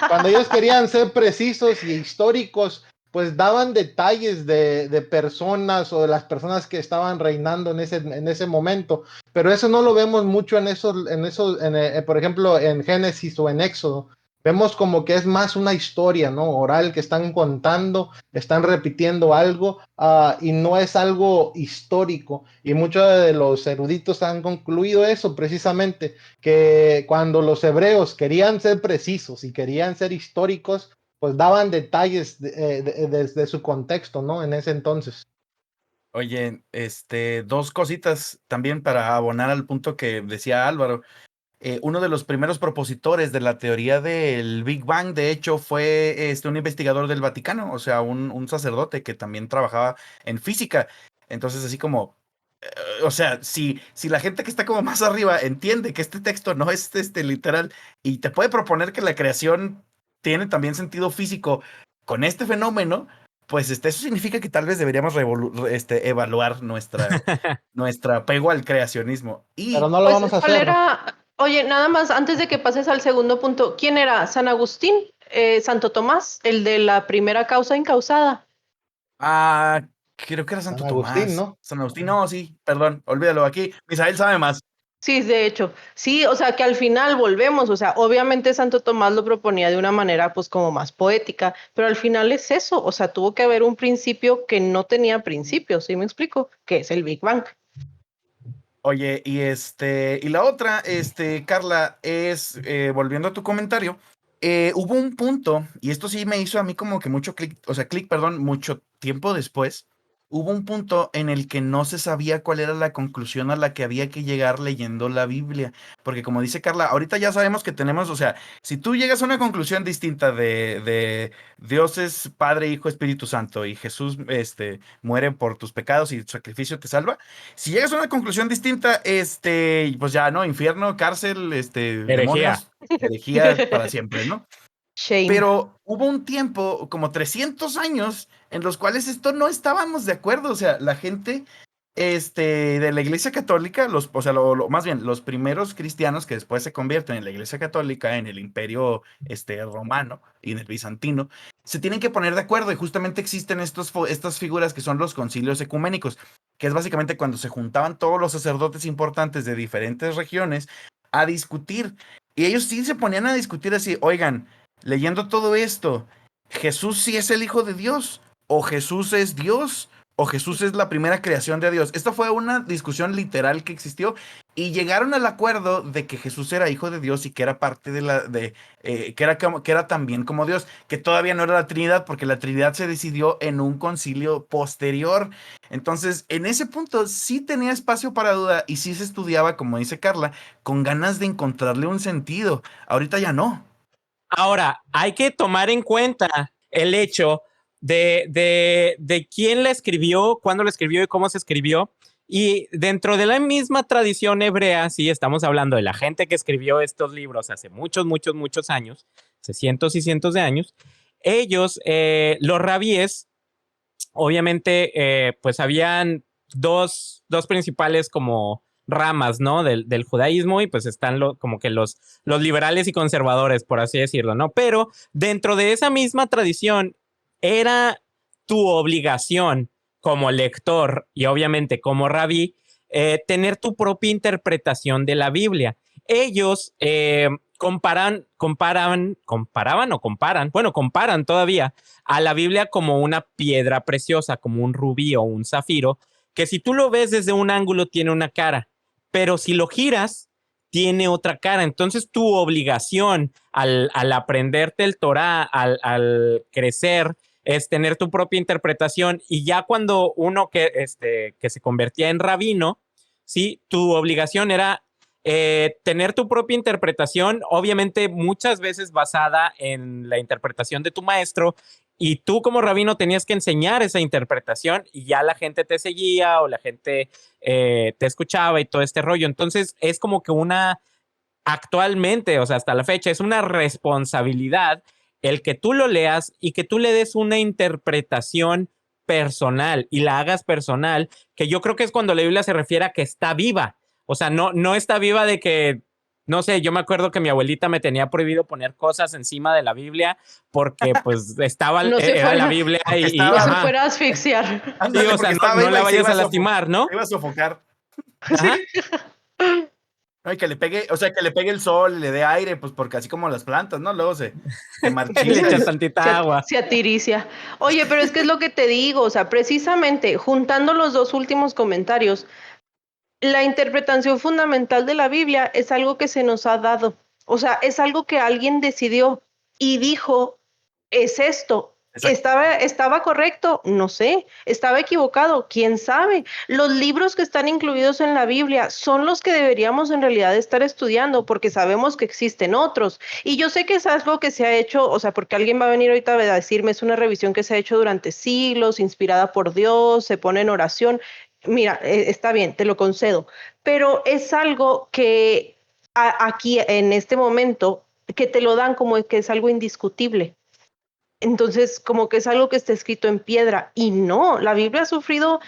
cuando ellos querían ser precisos y históricos, pues daban detalles de personas o de las personas que estaban reinando en ese momento. Pero eso no lo vemos mucho por ejemplo, en Génesis o en Éxodo. Vemos como que es más una historia, ¿no? Oral, que están contando, están repitiendo algo, y no es algo histórico. Y muchos de los eruditos han concluido eso precisamente, que cuando los hebreos querían ser precisos y querían ser históricos, pues daban detalles desde su contexto, ¿no? En ese entonces. Oye, dos cositas también para abonar al punto que decía Álvaro. Uno de los primeros propositores de la teoría del Big Bang, de hecho, fue un investigador del Vaticano, o sea, un sacerdote que también trabajaba en física. Entonces, así como, o sea, si la gente que está como más arriba entiende que este texto no es literal y te puede proponer que la creación tiene también sentido físico con este fenómeno, pues eso significa que tal vez deberíamos evaluar nuestra apego al creacionismo. Pero Y no lo Pues, vamos a ¿cuál hacer. era? Oye, nada más, antes de que pases al segundo punto, ¿quién era? ¿San Agustín? ¿Santo Tomás? ¿El de la primera causa incausada? Creo que era San Santo Agustín, Tomás. ¿no? San Agustín, no, sí, perdón, olvídalo. Aquí, Misael sabe más. Sí, de hecho. Sí, o sea, que al final volvemos, o sea, obviamente Santo Tomás lo proponía de una manera pues como más poética, pero al final es eso, o sea, tuvo que haber un principio que no tenía principio, ¿sí me explico? Que es el Big Bang. Oye, y la otra, Carla, es, volviendo a tu comentario, hubo un punto, y esto sí me hizo a mí como que mucho clic, o sea, clic, perdón, mucho tiempo después, hubo un punto en el que no se sabía cuál era la conclusión a la que había que llegar leyendo la Biblia, porque como dice Carla, ahorita ya sabemos que tenemos, o sea, si tú llegas a una conclusión distinta de Dios es Padre, Hijo, Espíritu Santo, y Jesús, muere por tus pecados y tu sacrificio te salva, si llegas a una conclusión distinta, pues ya, ¿no? Infierno, cárcel, Herejía. demonios, herejía para siempre, ¿no? Shame. Pero hubo un tiempo, como 300 años, en los cuales esto no estábamos de acuerdo. O sea, la gente, de la Iglesia Católica, o sea, más bien, los primeros cristianos que después se convierten en la Iglesia Católica, en el Imperio, Romano y en el Bizantino, se tienen que poner de acuerdo y justamente existen estas figuras que son los concilios ecuménicos, que es básicamente cuando se juntaban todos los sacerdotes importantes de diferentes regiones a discutir. Y ellos sí se ponían a discutir así, oigan, leyendo todo esto, ¿Jesús sí es el Hijo de Dios? ¿O Jesús es Dios? ¿O Jesús es la primera creación de Dios? Esta fue una discusión literal que existió y llegaron al acuerdo de que Jesús era hijo de Dios y que era parte que era también como Dios, que todavía no era la Trinidad porque la Trinidad se decidió en un concilio posterior. Entonces, en ese punto sí tenía espacio para duda y sí se estudiaba, como dice Carla, con ganas de encontrarle un sentido. Ahorita ya no. Ahora, hay que tomar en cuenta el hecho de quién la escribió, cuándo la escribió y cómo se escribió. Y dentro de la misma tradición hebrea, sí, estamos hablando de la gente que escribió estos libros hace muchos, muchos, muchos años, hace cientos y cientos de años. Ellos, los rabíes, obviamente, pues habían dos principales como ramas, ¿no? Del judaísmo y pues están como que los liberales y conservadores, por así decirlo, ¿no? Pero dentro de esa misma tradición era tu obligación como lector y obviamente como rabí tener tu propia interpretación de la Biblia. Ellos comparan todavía a la Biblia como una piedra preciosa, como un rubí o un zafiro, que si tú lo ves desde un ángulo tiene una cara, pero si lo giras, tiene otra cara. Entonces tu obligación al aprenderte el Torah, al crecer, es tener tu propia interpretación y ya cuando uno que se convertía en rabino, ¿sí? Tu obligación era tener tu propia interpretación, obviamente muchas veces basada en la interpretación de tu maestro, y tú como rabino tenías que enseñar esa interpretación y ya la gente te seguía o la gente te escuchaba y todo este rollo. Entonces es como que actualmente, o sea, hasta la fecha, es una responsabilidad el que tú lo leas y que tú le des una interpretación personal y la hagas personal, que yo creo que es cuando la Biblia se refiere a que está viva. O sea, no está viva de que, no sé, yo me acuerdo que mi abuelita me tenía prohibido poner cosas encima de la Biblia porque pues No se era la fuera, Biblia Porque no se ajá. fuera a asfixiar. Sí, Ándale, o porque sea, estaba no viva la y se vayas iba a lastimar, ¿no? se iba a sofocar. Sí. Ajá. No, y que le pegue, o sea, que le pegue el sol y le dé aire, pues porque así como las plantas, ¿no? Luego se Le marchita. echas tantita agua. Se atiricia. Oye, pero es que es lo que te digo, o sea, precisamente juntando los dos últimos comentarios, la interpretación fundamental de la Biblia es algo que se nos ha dado. O sea, es algo que alguien decidió y dijo, es esto. Exacto. ¿Estaba correcto? No sé. ¿Estaba equivocado? ¿Quién sabe? Los libros que están incluidos en la Biblia son los que deberíamos en realidad estar estudiando porque sabemos que existen otros. Y yo sé que es algo que se ha hecho, o sea, porque alguien va a venir ahorita a decirme, es una revisión que se ha hecho durante siglos, inspirada por Dios, se pone en oración. Mira, está bien, te lo concedo, pero es algo que aquí en este momento, que te lo dan como que es algo indiscutible. Entonces, como que es algo que está escrito en piedra. Y no, la Biblia ha sufrido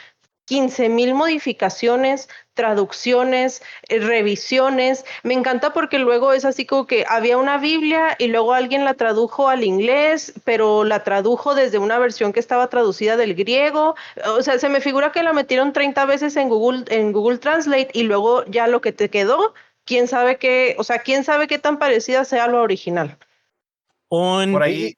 15,000 modificaciones, traducciones, revisiones. Me encanta porque luego es así como que había una Biblia y luego alguien la tradujo al inglés, pero la tradujo desde una versión que estaba traducida del griego. O sea, se me figura que la metieron 30 veces en Google Translate y luego ya lo que te quedó, quién sabe qué, o sea, quién sabe qué tan parecida sea lo original. Por Un ahí, ajá,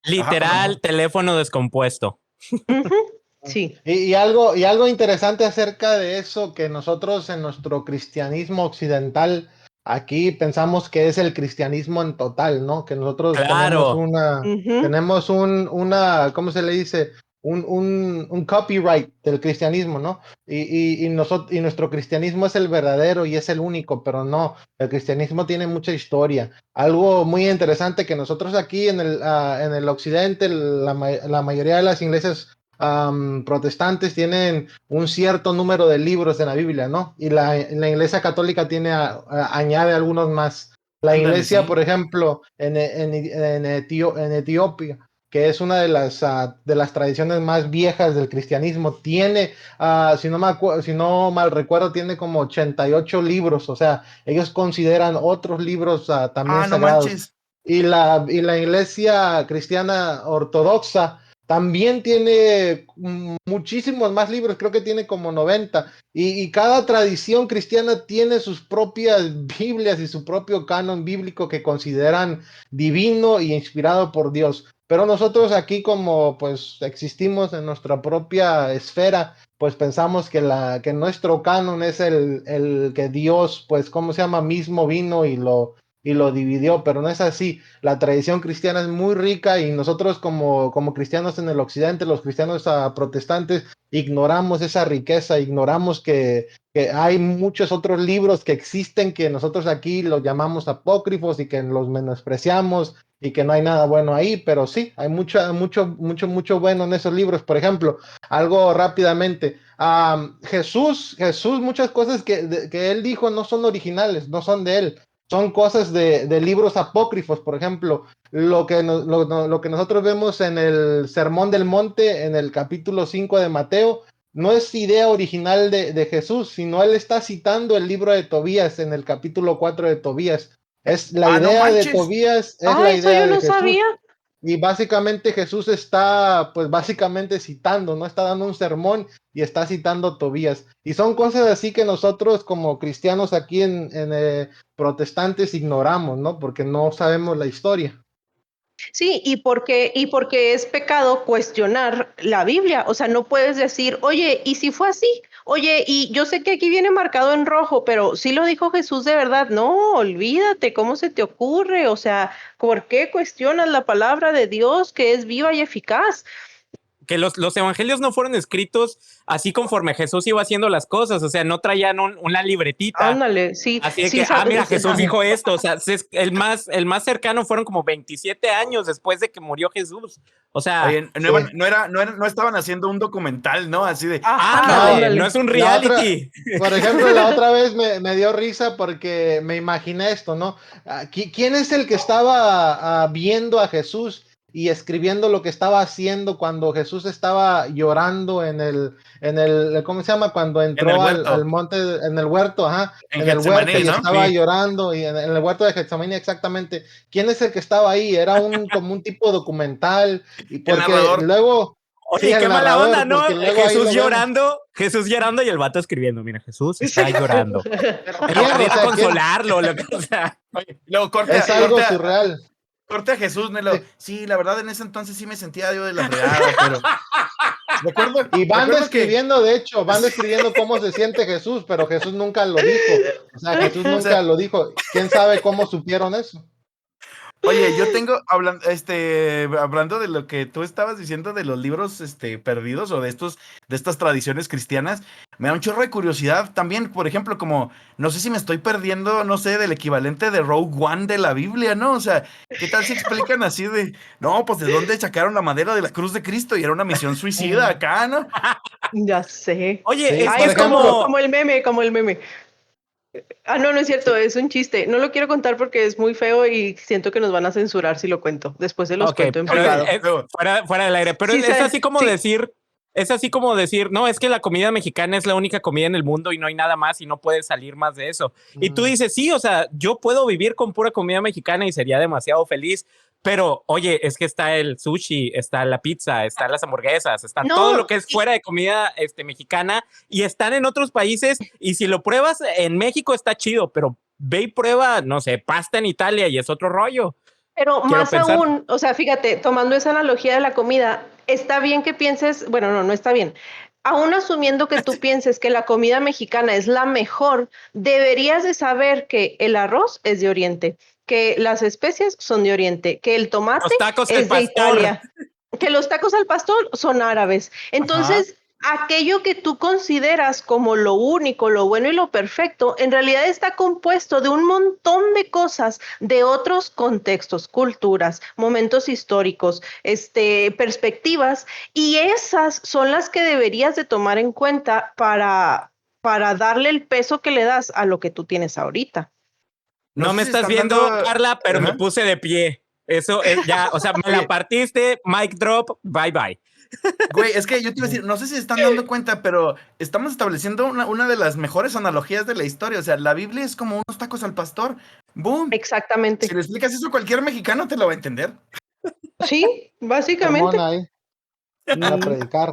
perdón. literal teléfono descompuesto. Ujú, sí. Y algo interesante acerca de eso, que nosotros en nuestro cristianismo occidental, aquí pensamos que es el cristianismo en total, ¿no? Que nosotros Claro. Ujú. tenemos una, ¿cómo se le dice? Un copyright del cristianismo, ¿no? Y nuestro cristianismo es el verdadero y es el único, pero no, el cristianismo tiene mucha historia. Algo muy interesante que nosotros aquí en el occidente, la mayoría de las iglesias protestantes tienen un cierto número de libros de la Biblia, ¿no? Y la Iglesia Católica añade algunos más. La Ándale, Iglesia, sí. por ejemplo, en Etiopía, que es una de las tradiciones más viejas del cristianismo, tiene, si no mal recuerdo, tiene como 88 libros, o sea, ellos consideran otros libros también Ah, no sagrados. manches. Y la Iglesia Cristiana Ortodoxa también tiene muchísimos más libros, creo que tiene como 90. Y cada tradición cristiana tiene sus propias Biblias y su propio canon bíblico que consideran divino y inspirado por Dios. Pero nosotros aquí como pues existimos en nuestra propia esfera, pues pensamos que nuestro canon es el que Dios, pues, ¿cómo se llama? Mismo vino y lo dividió, pero no es así. La tradición cristiana es muy rica y nosotros como cristianos en el occidente, los cristianos protestantes, ignoramos esa riqueza, ignoramos que hay muchos otros libros que existen que nosotros aquí los llamamos apócrifos y que los menospreciamos y que no hay nada bueno ahí, pero sí, hay mucho bueno en esos libros. Por ejemplo, algo rápidamente, Jesús, muchas cosas que él dijo no son originales, no son de él, son cosas de libros apócrifos. Por ejemplo, lo que nosotros vemos en el Sermón del Monte, en el capítulo 5 de Mateo, no es idea original de Jesús, sino él está citando el libro de Tobías en el capítulo 4 de Tobías. Es la Ah, no idea de manches. Tobías, es Ah, la eso idea yo de no Jesús. sabía. Y básicamente Jesús está, pues básicamente citando, ¿no? Está dando un sermón y está citando Tobías. Y son cosas así que nosotros como cristianos aquí en protestantes ignoramos, ¿no? Porque no sabemos la historia. Sí, y porque es pecado cuestionar la Biblia. O sea, no puedes decir, oye, ¿y si fue así? Oye, y yo sé que aquí viene marcado en rojo, pero sí lo dijo Jesús de verdad. No, olvídate, ¿cómo se te ocurre? O sea, ¿por qué cuestionas la palabra de Dios que es viva y eficaz? que los evangelios no fueron escritos así conforme Jesús iba haciendo las cosas, o sea, no traían una libretita. Ándale, sí. Así de sí, que, mira, Jesús dijo esto, o sea, el más cercano fueron como 27 años después de que murió Jesús. O sea, Oye, no estaban haciendo un documental, ¿no? Así de, Ajá, ándale. no es un La otra- reality. por ejemplo, la otra vez me dio risa porque me imaginé esto, ¿no? ¿Quién es el que estaba viendo a Jesús y escribiendo lo que estaba haciendo cuando Jesús estaba llorando ¿cómo se llama? Cuando entró al monte, en el huerto, ajá, en el Getsemaní, huerto y ¿no? estaba Sí. llorando y en el huerto de Getsemaní, exactamente. ¿Quién es el que estaba ahí? Era como un tipo documental y El porque narrador. luego... Sí, Oye, qué el mala onda, narrador, ¿no? porque luego ahí lo vemos. Jesús llorando y el vato escribiendo. Mira, Jesús está llorando. Pero En ¿quién? lugar de O ir a sea, ¿quién? consolarlo, o sea. Oye, luego Es algo surreal. corte a Jesús, Sí. Sí, la verdad en ese entonces sí me sentía yo de la fregada, pero recuerdo Y van que describiendo, de hecho, van describiendo cómo se siente Jesús, pero Jesús nunca lo dijo. O sea, Jesús o sea, nunca lo dijo. ¿Quién sabe cómo supieron eso? oye, yo tengo hablando de lo que tú estabas diciendo de los libros perdidos o de estas tradiciones cristianas, me da un chorro de curiosidad también, por ejemplo, como no sé si me estoy perdiendo, no sé, del equivalente de Rogue One de la Biblia, ¿no? O sea, ¿qué tal si explican así de, no, pues de dónde sacaron la madera de la cruz de Cristo y era una misión suicida acá, ¿no? Ya sé. Oye, Sí, es que por Ay, es ejemplo, como el meme, como el meme. No, no es cierto, es un chiste. No lo quiero contar porque es muy feo y siento que nos van a censurar si lo cuento. Después se los Ok, cuento en pero privado. fuera del aire, pero Sí, es así como sí. decir, no, es que la comida mexicana es la única comida en el mundo y no hay nada más y no puedes salir más de eso. Y tú dices, sí, o sea, yo puedo vivir con pura comida mexicana y sería demasiado feliz, pero oye, es que está el sushi, está la pizza, están las hamburguesas, está todo lo No, que es fuera de comida mexicana y están en otros países y si lo pruebas en México está chido, pero ve y prueba, no sé, pasta en Italia y es otro rollo. pero Quiero más pensar. aún, o sea, fíjate, tomando esa analogía de la comida, está bien que pienses, bueno, no está bien. Aún asumiendo que tú pienses que la comida mexicana es la mejor, deberías de saber que el arroz es de Oriente, que las especias son de Oriente, que el tomate Los tacos al es de pastor. Italia, que los tacos al pastor son árabes. Ajá. Entonces, aquello que tú consideras como lo único, lo bueno y lo perfecto, en realidad está compuesto de un montón de cosas de otros contextos, culturas, momentos históricos, perspectivas, y esas son las que deberías de tomar en cuenta para darle el peso que le das a lo que tú tienes ahorita. No No sé me si estás están viendo, dando... Carla, pero me Ajá. puse de pie. Eso es ya, o sea, me la Oye, partiste, mic drop, bye bye. güey, es que yo te iba a decir, no sé si se están dando cuenta, pero estamos estableciendo una de las mejores analogías de la historia. O sea, la Biblia es como unos tacos al pastor. ¡Boom! Si Exactamente. le explicas eso a cualquier mexicano, te lo va a entender. Sí, sermón básicamente. ahí para Y, predicar.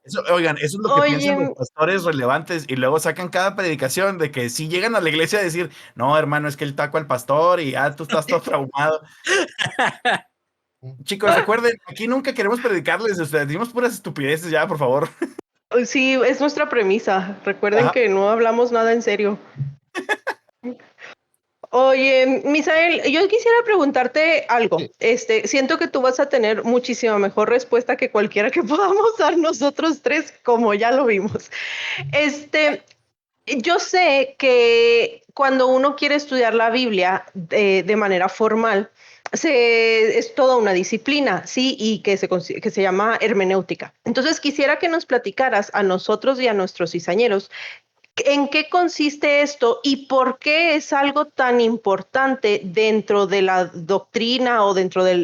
Eso, oigan, eso es lo que piensan los oye, pastores relevantes y luego sacan cada predicación de que si llegan a la iglesia a decir, no, hermano, es que el taco al pastor y tú estás todo traumado. Chicos, recuerden, aquí nunca queremos predicarles, o sea, decimos puras estupideces ya, por favor. sí, es nuestra premisa. Recuerden Ajá. que no hablamos nada en serio. Oye, Misael, yo quisiera preguntarte algo. Sí. Siento que tú vas a tener muchísima mejor respuesta que cualquiera que podamos dar nosotros tres, como ya lo vimos. Este, yo sé que cuando uno quiere estudiar la Biblia de manera formal, es toda una disciplina, ¿sí? Y que se llama hermenéutica. Entonces, quisiera que nos platicaras a nosotros y a nuestros cizañeros ¿en qué consiste esto y por qué es algo tan importante dentro de la doctrina o dentro de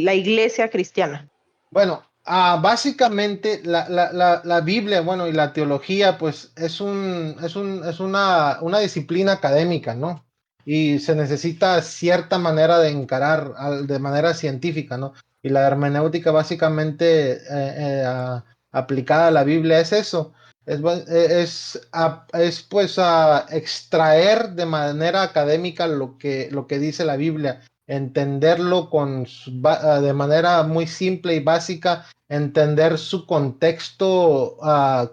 la iglesia cristiana? Bueno, básicamente la Biblia, bueno, y la teología, pues es una disciplina académica, ¿no? Y se necesita cierta manera de encarar de manera científica, ¿no? Y la hermenéutica básicamente aplicada a la Biblia es eso, es pues a extraer de manera académica lo que dice la Biblia, entenderlo de manera muy simple y básica, entender su contexto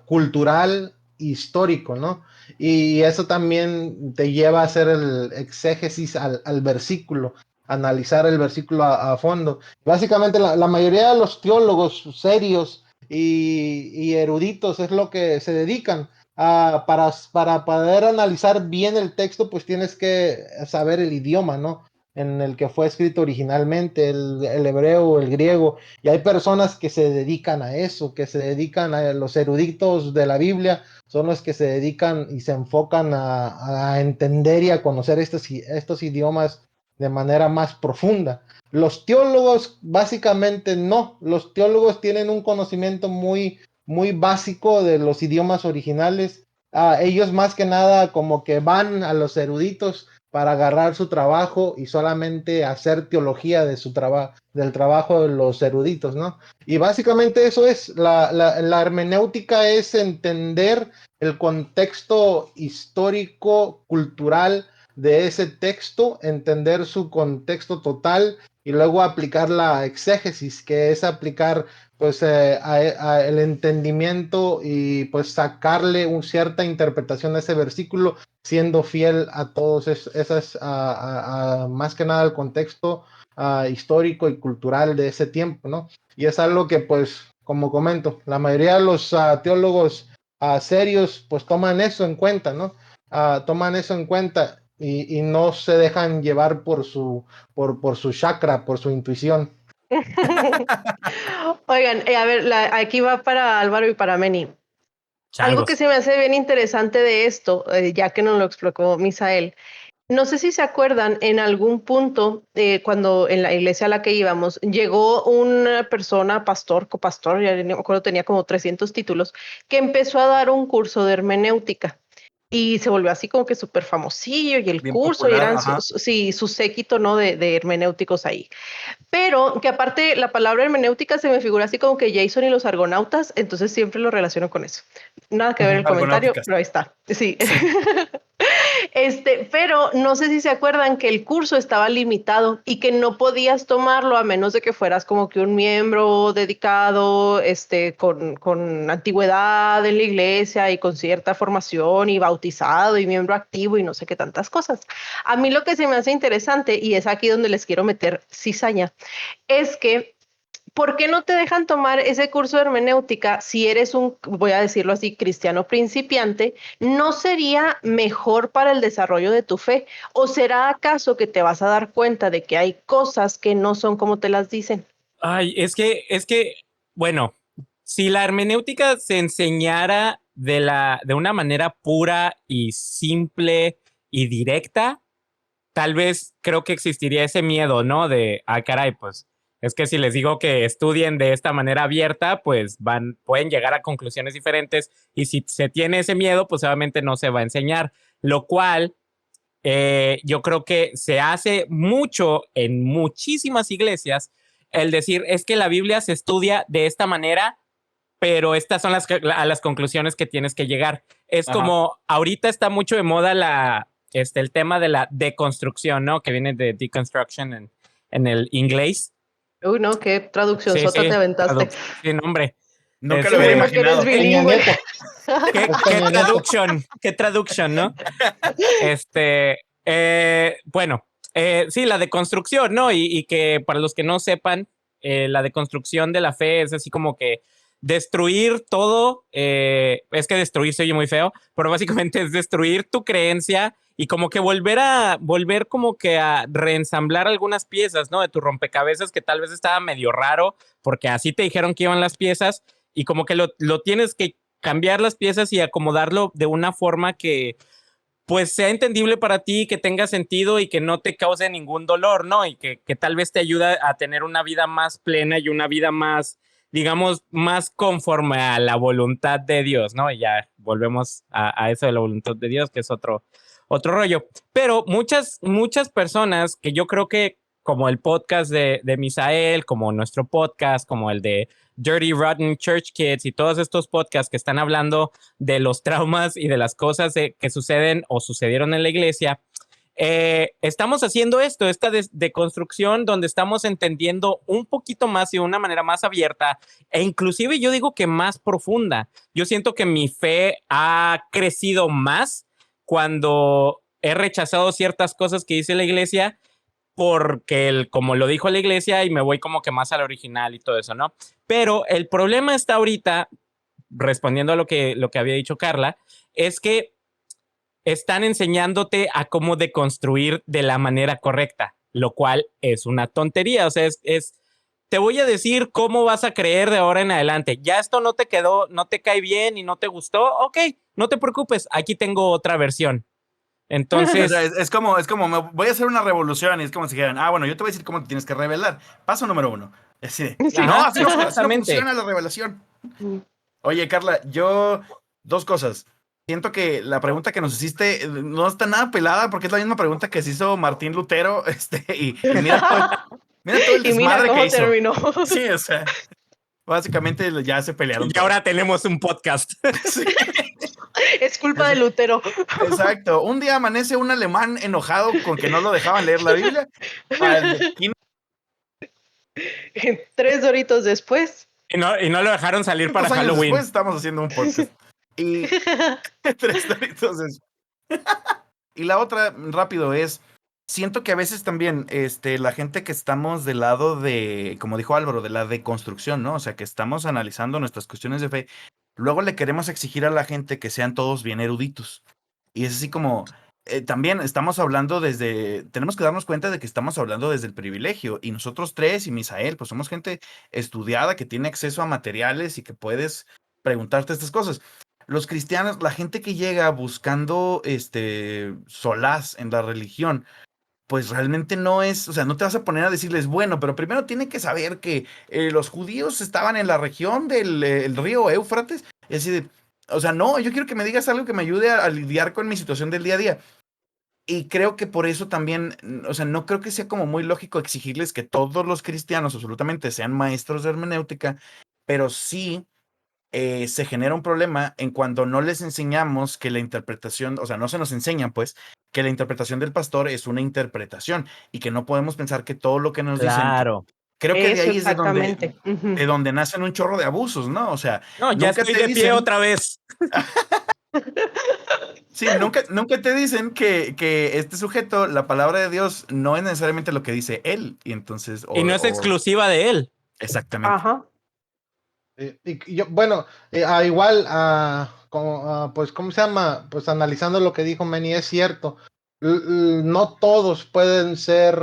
cultural, histórico, ¿no? Y eso también te lleva a hacer el exégesis al versículo, analizar el versículo a fondo. Básicamente la mayoría de los teólogos serios y eruditos es lo que se dedican para poder analizar bien el texto, pues tienes que saber el idioma, ¿no? En el que fue escrito originalmente, el hebreo o el griego. Y hay personas que se dedican a eso, que se dedican a los eruditos de la Biblia, son los que se dedican y se enfocan a entender y a conocer estos idiomas de manera más profunda. Los teólogos básicamente no, los teólogos tienen un conocimiento muy básico de los idiomas originales. Ellos más que nada como que van a los eruditos para agarrar su trabajo y solamente hacer teología de del trabajo de los eruditos, ¿no? Y básicamente eso es, la hermenéutica es entender el contexto histórico, cultural de ese texto, entender su contexto total y luego aplicar la exégesis, que es aplicar pues el entendimiento y pues sacarle una cierta interpretación a ese versículo, siendo fiel a todos esas, más que nada el contexto histórico y cultural de ese tiempo, ¿no? Y es algo que pues, como comento, la mayoría de los teólogos serios pues toman eso en cuenta, ¿no? Toman eso en cuenta y no se dejan llevar por su chakra, por su intuición. Oigan, a ver, aquí va para Álvaro y para Meni. Algo que Changos. se me hace bien interesante de esto, ya que nos lo explicó Misael, no sé si se acuerdan, en algún punto, cuando en la iglesia a la que íbamos, llegó una persona, pastor, copastor, ya no me acuerdo, tenía como 300 títulos, que empezó a dar un curso de hermenéutica. Y se volvió así como que súper famosillo y el Bien curso, y popular, eran ajá. su séquito, ¿no? De hermenéuticos ahí. Pero que aparte la palabra hermenéutica se me figura así como que Jason y los argonautas, entonces siempre lo relaciono con eso. Nada que ver el comentario, Argonáuticas. pero ahí está. Sí. Sí. Pero no sé si se acuerdan que el curso estaba limitado y que no podías tomarlo a menos de que fueras como que un miembro dedicado, con antigüedad en la iglesia y con cierta formación y bautizado y miembro activo y no sé qué tantas cosas. A mí lo que se me hace interesante, y es aquí donde les quiero meter cizaña, es que ¿por qué no te dejan tomar ese curso de hermenéutica si eres un, voy a decirlo así, cristiano principiante? ¿No sería mejor para el desarrollo de tu fe? ¿O será acaso que te vas a dar cuenta de que hay cosas que no son como te las dicen? Ay, bueno, si la hermenéutica se enseñara de una manera pura y simple y directa, tal vez creo que existiría ese miedo, ¿no? De, caray, pues es que si les digo que estudien de esta manera abierta, pues pueden llegar a conclusiones diferentes y si se tiene ese miedo, pues obviamente no se va a enseñar, lo cual yo creo que se hace mucho en muchísimas iglesias el decir es que la Biblia se estudia de esta manera, pero estas son a las conclusiones que tienes que llegar. Es Ajá. como ahorita está mucho de moda el tema de la deconstrucción, ¿no? Que viene de deconstruction en el inglés. Uy, no, qué traducción Sí, sota sí, te aventaste. sí, nombre. Nunca Qué lo hubiera bueno que eres imaginado. Peña bilingüe. Nieto. Qué traducción, ¿no? Bueno, sí, la deconstrucción, ¿no? Y que para los que no sepan, la deconstrucción de la fe es así como que destruir todo, es que destruir se oye muy feo, pero básicamente es destruir tu creencia y como que volver como que a reensamblar algunas piezas, ¿no? De tu rompecabezas que tal vez estaba medio raro, porque así te dijeron que iban las piezas y como que lo tienes que cambiar las piezas y acomodarlo de una forma que pues sea entendible para ti, que tenga sentido y que no te cause ningún dolor, ¿no? Y que tal vez te ayuda a tener una vida más plena y una vida más, digamos, más conforme a la voluntad de Dios, ¿no? Y ya volvemos a eso de la voluntad de Dios, que es otro rollo. Pero muchas personas que yo creo que como el podcast de Misael, como nuestro podcast, como el de Dirty Rotten Church Kids y todos estos podcasts que están hablando de los traumas y de las cosas que suceden o sucedieron en la iglesia, estamos haciendo esta deconstrucción donde estamos entendiendo un poquito más y de una manera más abierta e inclusive yo digo que más profunda. Yo siento que mi fe ha crecido más cuando he rechazado ciertas cosas que dice la iglesia porque como lo dijo la iglesia y me voy como que más al original y todo eso, ¿no? Pero el problema está ahorita, respondiendo a lo que había dicho Carla, es que están enseñándote a cómo deconstruir de la manera correcta, lo cual es una tontería. O sea, te voy a decir cómo vas a creer de ahora en adelante. Ya esto no te quedó, no te cae bien y no te gustó. Ok, no te preocupes, aquí tengo otra versión. O sea, Entonces, es como, voy a hacer una revolución y es como si dijeran, bueno, yo te voy a decir cómo te tienes que revelar. Paso número 1. Es así Sí. no, ajá, así no exactamente. funciona la revelación. Oye, Carla, dos cosas. Siento que la pregunta que nos hiciste no está nada pelada porque es la misma pregunta que se hizo Martín Lutero, y mira todo el Y mira desmadre que cómo hizo. terminó. Sí, o sea, básicamente ya se pelearon Y ahora todos. tenemos un podcast. Sí, Es culpa de Lutero. exacto. Un día amanece un alemán enojado con que no lo dejaban leer la Biblia. Aquí 3 doritos después. Y no lo dejaron salir para 500 años después Halloween. estamos haciendo un podcast. Y 3 doritos después. Y la otra, rápido, siento que a veces también, la gente que estamos del lado de, como dijo Álvaro, de la deconstrucción, ¿no? O sea, que estamos analizando nuestras cuestiones de fe, luego le queremos exigir a la gente que sean todos bien eruditos. Y es así como, también estamos hablando tenemos que darnos cuenta de que estamos hablando desde el privilegio. Y nosotros tres y Misael, pues somos gente estudiada que tiene acceso a materiales y que puedes preguntarte estas cosas. Los cristianos, la gente que llega buscando solaz en la religión, pues realmente no es, o sea, no te vas a poner a decirles, bueno, pero primero tienen que saber que los judíos estaban en la región del el río Éufrates, y así de, o sea, no, yo quiero que me digas algo que me ayude a lidiar con mi situación del día a día. Y creo que por eso también, o sea, no creo que sea como muy lógico exigirles que todos los cristianos absolutamente sean maestros de hermenéutica, pero sí se genera un problema en cuando no les enseñamos que la interpretación, o sea, no se nos enseña, pues, que la interpretación del pastor es una interpretación y que no podemos pensar que todo lo que nos dicen, Claro. creo que de Eso ahí es exactamente. de donde nacen un chorro de abusos, ¿no? O sea, No, ya nunca estoy te de pie dicen, otra vez. sí, nunca te dicen que este sujeto, la palabra de Dios, no es necesariamente lo que dice él, y entonces, Y no es exclusiva de él. exactamente. Ajá. Y yo, bueno, igual, pues, ¿cómo se llama? Pues analizando lo que dijo Manny, es cierto. No todos pueden ser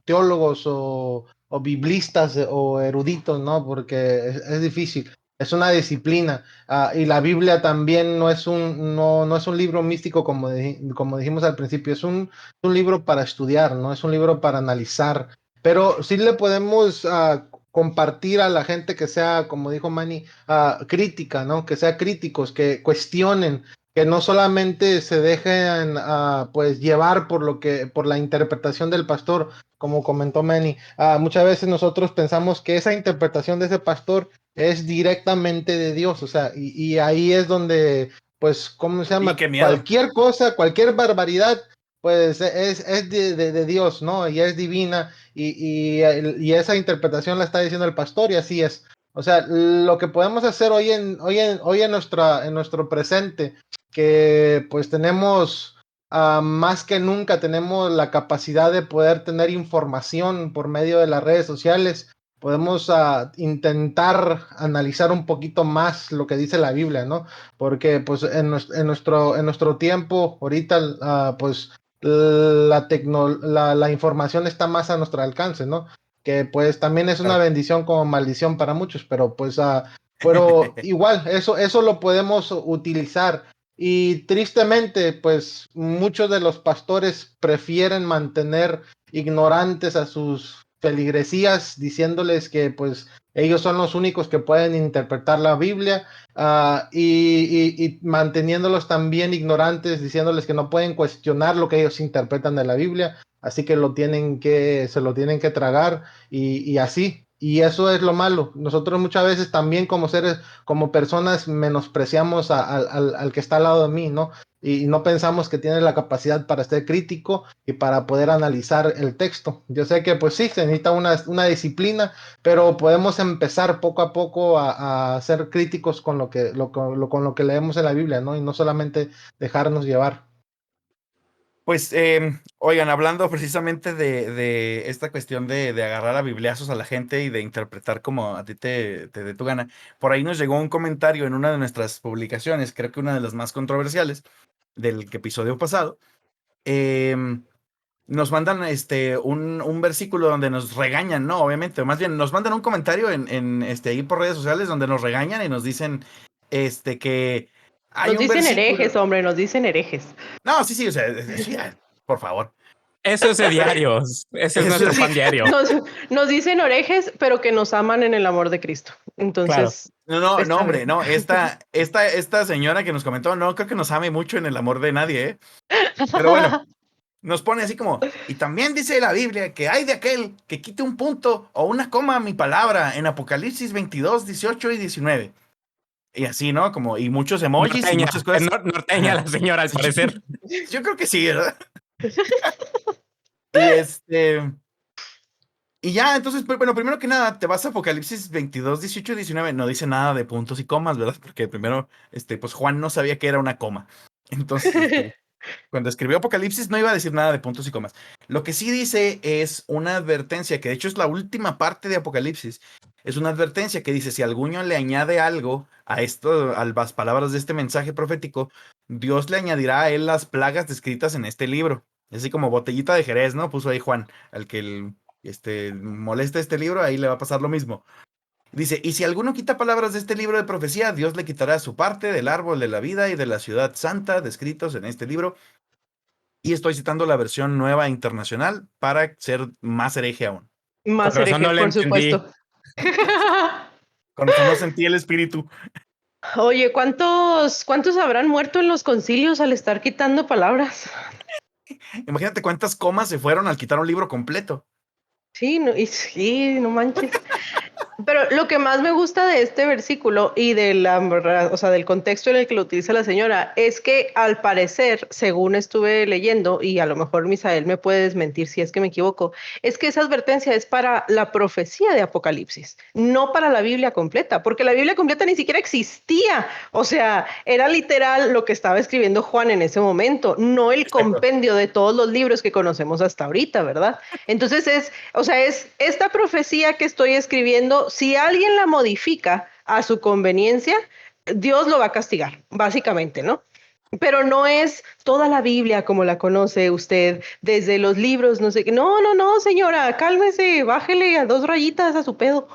teólogos o biblistas o eruditos, ¿no? Porque es difícil. Es una disciplina. Y la Biblia también no es un libro místico como dijimos al principio. Es un libro para estudiar, ¿no? Es un libro para analizar. Pero sí le podemos compartir a la gente que sea, como dijo Manny, crítica, ¿no? Que sea críticos, que cuestionen, que no solamente se dejen pues llevar por la interpretación del pastor, como comentó Manny. Muchas veces nosotros pensamos que esa interpretación de ese pastor es directamente de Dios, o sea, y ahí es donde, pues, ¿cómo se Y llama? qué miedo. Cualquier cosa, cualquier barbaridad, pues es de Dios, ¿no? Y es divina y esa interpretación la está diciendo el pastor y así es. O sea, lo que podemos hacer hoy en nuestro presente, que pues tenemos más que nunca, tenemos la capacidad de poder tener información por medio de las redes sociales, podemos intentar analizar un poquito más lo que dice la Biblia, ¿no? Porque pues en nuestro tiempo, ahorita, pues la información está más a nuestro alcance, ¿no? Que pues también es una Claro. bendición como maldición para muchos, pero igual, eso lo podemos utilizar. Y tristemente, pues muchos de los pastores prefieren mantener ignorantes a sus feligresías, diciéndoles que pues ellos son los únicos que pueden interpretar la Biblia, y manteniéndolos también ignorantes, diciéndoles que no pueden cuestionar lo que ellos interpretan de la Biblia, así que se lo tienen que tragar y así. Y eso es lo malo. Nosotros muchas veces también como seres, como personas, menospreciamos al que está al lado de mí, ¿no? Y no pensamos que tiene la capacidad para ser crítico y para poder analizar el texto. Yo sé que pues sí, se necesita una disciplina, pero podemos empezar poco a poco a ser críticos con con lo que leemos en la Biblia, ¿no? Y no solamente dejarnos llevar. Pues, oigan, hablando precisamente de esta cuestión de agarrar a bibliazos a la gente y de interpretar como a ti te dé tu gana, por ahí nos llegó un comentario en una de nuestras publicaciones, creo que una de las más controversiales del episodio pasado. Nos mandan un versículo donde nos regañan, ¿no? Obviamente, más bien nos mandan un comentario en ahí por redes sociales donde nos regañan y nos dicen que hay Nos un dicen versículo. herejes, hombre, nos dicen herejes. No, sí, o sea, sí, por favor. Eso es de diarios. Ese es Eso nuestro sí. pan diario. Nos dicen herejes, pero que nos aman en el amor de Cristo. Entonces, No, está hombre, bien. no, esta señora que nos comentó, no creo que nos ame mucho en el amor de nadie, ¿eh? Pero bueno, nos pone así como, y también dice la Biblia que hay de aquel que quite un punto o una coma a mi palabra en Apocalipsis 22, 18 y 19. Y así, ¿no? Como, y muchos emojis y Norteña, muchas cosas. norteña la señora, al parecer. Yo creo que sí, ¿verdad? Y y ya, entonces, bueno, primero que nada, te vas a Apocalipsis 22, 18 y 19. No dice nada de puntos y comas, ¿verdad? Porque primero, pues Juan no sabía que era una coma. Entonces, cuando escribió Apocalipsis no iba a decir nada de puntos y comas. Lo que sí dice es una advertencia, que de hecho es la última parte de Apocalipsis. Es una advertencia que dice, si alguno le añade algo a esto, a las palabras de este mensaje profético, Dios le añadirá a él las plagas descritas en este libro. Así como botellita de Jerez, ¿no? Puso ahí Juan, al que molesta este libro, ahí le va a pasar lo mismo. Dice, y si alguno quita palabras de este libro de profecía, Dios le quitará su parte del árbol de la vida y de la ciudad santa descritos en este libro. Y estoy citando la versión nueva internacional para ser más hereje aún. Más Con razón hereje, no le por entendí. supuesto. Con eso no sentí el espíritu. Oye, ¿cuántos habrán muerto en los concilios al estar quitando palabras? Imagínate cuántas comas se fueron al quitar un libro completo. Sí, no manches. Pero lo que más me gusta de este versículo y del contexto en el que lo utiliza la señora es que al parecer, según estuve leyendo, y a lo mejor Misael me puede desmentir si es que me equivoco, es que esa advertencia es para la profecía de Apocalipsis, no para la Biblia completa, porque la Biblia completa ni siquiera existía. O sea, era literal lo que estaba escribiendo Juan en ese momento, no el compendio de todos los libros que conocemos hasta ahorita, ¿verdad? Entonces es esta profecía que estoy escribiendo. Si alguien la modifica a su conveniencia, Dios lo va a castigar, básicamente, ¿no? Pero no es toda la Biblia como la conoce usted, desde los libros, no sé qué. No, señora, cálmese, bájele a 2 rayitas a su pedo.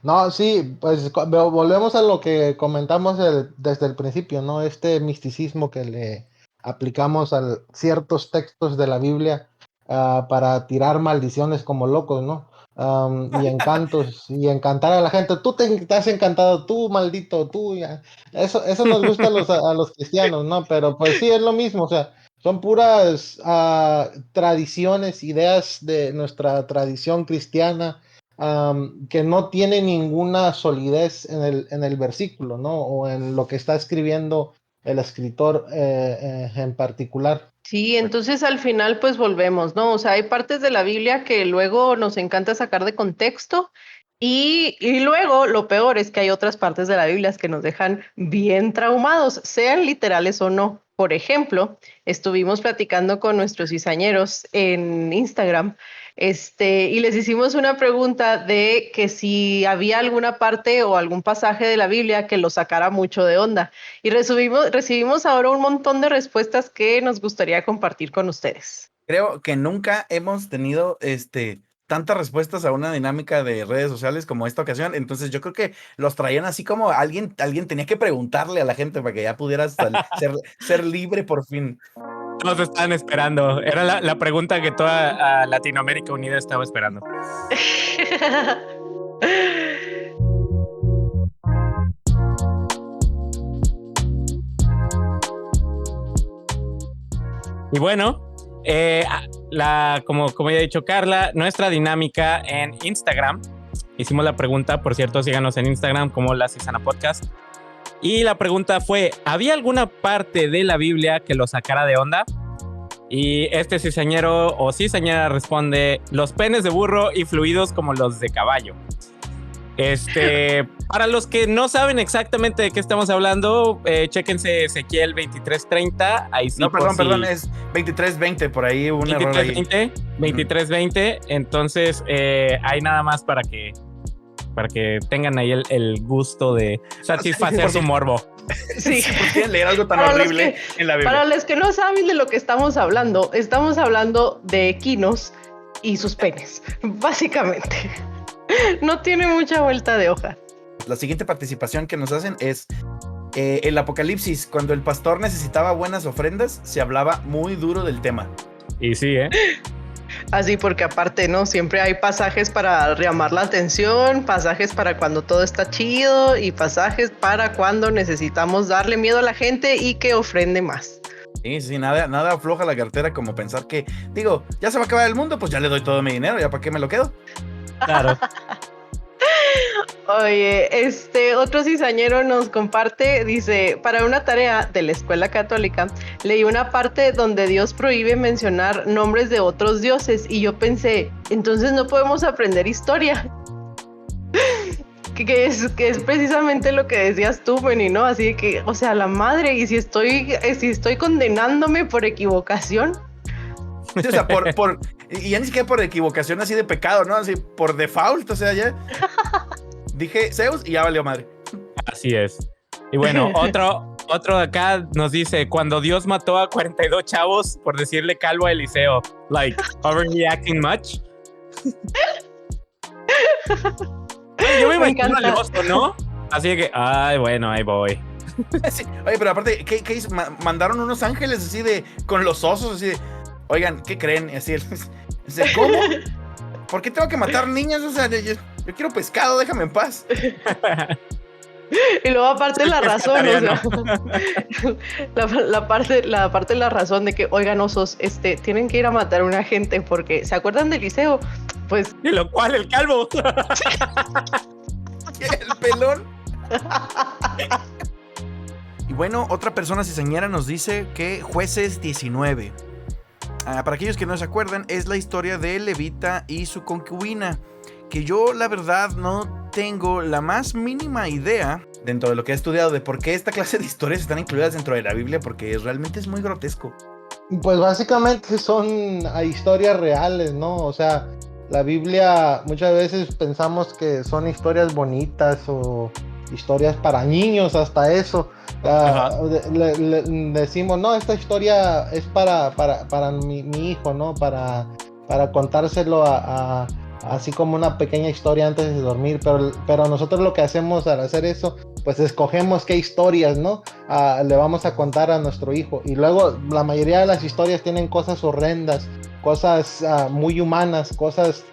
No, sí, pues volvemos a lo que comentamos desde el principio, ¿no? Este misticismo que le aplicamos a ciertos textos de la Biblia para tirar maldiciones como locos, ¿no? Y encantos, y encantar a la gente. Tú te has encantado, tú maldito, tú ya. Eso nos gusta a los cristianos, ¿no? Pero pues sí, es lo mismo, o sea, son puras tradiciones, ideas de nuestra tradición cristiana que no tiene ninguna solidez en el versículo, ¿no? O en lo que está escribiendo el escritor en particular. Sí, entonces al final pues volvemos, ¿no? O sea, hay partes de la Biblia que luego nos encanta sacar de contexto y luego lo peor es que hay otras partes de la Biblia que nos dejan bien traumados, sean literales o no. Por ejemplo, estuvimos platicando con nuestros cizañeros en Instagram, y les hicimos una pregunta de que si había alguna parte o algún pasaje de la Biblia que lo sacara mucho de onda. Y recibimos ahora un montón de respuestas que nos gustaría compartir con ustedes. Creo que nunca hemos tenido tantas respuestas a una dinámica de redes sociales como esta ocasión. Entonces yo creo que los traían así como alguien tenía que preguntarle a la gente para que ya pudieras ser libre por fin. Todos estaban esperando. Era la pregunta que toda Latinoamérica Unida estaba esperando. Y bueno, como ya ha dicho Carla, nuestra dinámica en Instagram, hicimos la pregunta, por cierto, síganos en Instagram como La Cisana Podcast. Y la pregunta fue, ¿había alguna parte de la Biblia que lo sacara de onda? Y este cizañero o cizañera responde, los penes de burro y fluidos como los de caballo. Para los que no saben exactamente de qué estamos hablando, chéquense Ezequiel 23:30. Ahí sí. No, perdón, es 23:20, por ahí un error ahí. 23:20. Entonces, hay nada más para que tengan ahí el gusto de satisfacer su morbo. Sí. ¿Por leer algo tan horrible en la Biblia? Para los que no saben de lo que estamos hablando de equinos y sus penes, básicamente. No tiene mucha vuelta de hoja. La siguiente participación que nos hacen es el Apocalipsis. Cuando el pastor necesitaba buenas ofrendas, se hablaba muy duro del tema. Y sí, Así, porque aparte, ¿no? Siempre hay pasajes para llamar la atención, pasajes para cuando todo está chido y pasajes para cuando necesitamos darle miedo a la gente y que ofrende más. Sí, nada afloja la cartera como pensar que, digo, ya se va a acabar el mundo, pues ya le doy todo mi dinero, ¿ya para qué me lo quedo? Claro. Oye, otro cizañero nos comparte, dice, para una tarea de la escuela católica, leí una parte donde Dios prohíbe mencionar nombres de otros dioses y yo pensé, entonces no podemos aprender historia. que es precisamente lo que decías tú, Benny, ¿no? Así que, o sea, la madre, y si estoy condenándome por equivocación. Sí, o sea, y ya ni siquiera por equivocación así de pecado, ¿no? Así por default, o sea, ya dije Zeus y ya valió madre. Así es. Y bueno, otro de acá nos dice, cuando Dios mató a 42 chavos por decirle calvo a Eliseo, like, overreacting much. Yo me imagino al oso, ¿no? Así que, ay, bueno, ahí voy. Sí. Oye, pero aparte, ¿qué hizo? Mandaron unos ángeles así con los osos, así de, oigan, ¿qué creen? Así, ¿cómo? ¿Por qué tengo que matar niños? O sea, yo quiero pescado, déjame en paz. Y luego aparte la razón, o sea, la parte de la razón de que, oigan, osos, tienen que ir a matar a una gente porque, ¿se acuerdan de Eliseo? Pues... Y lo cual, el calvo. El pelón. Y bueno, otra persona cizañera nos dice que Jueces 19. Para aquellos que no se acuerdan, es la historia de Levita y su concubina, que yo la verdad no tengo la más mínima idea dentro de lo que he estudiado de por qué esta clase de historias están incluidas dentro de la Biblia, porque realmente es muy grotesco. Pues básicamente son historias reales, ¿no? O sea, la Biblia muchas veces pensamos que son historias bonitas o historias para niños, hasta eso. Decimos, no, esta historia es para mi hijo, ¿no? Para contárselo así como una pequeña historia antes de dormir, pero nosotros lo que hacemos al hacer eso, pues escogemos qué historias, ¿no? Le vamos a contar a nuestro hijo, y luego la mayoría de las historias tienen cosas horrendas, cosas muy humanas, cosas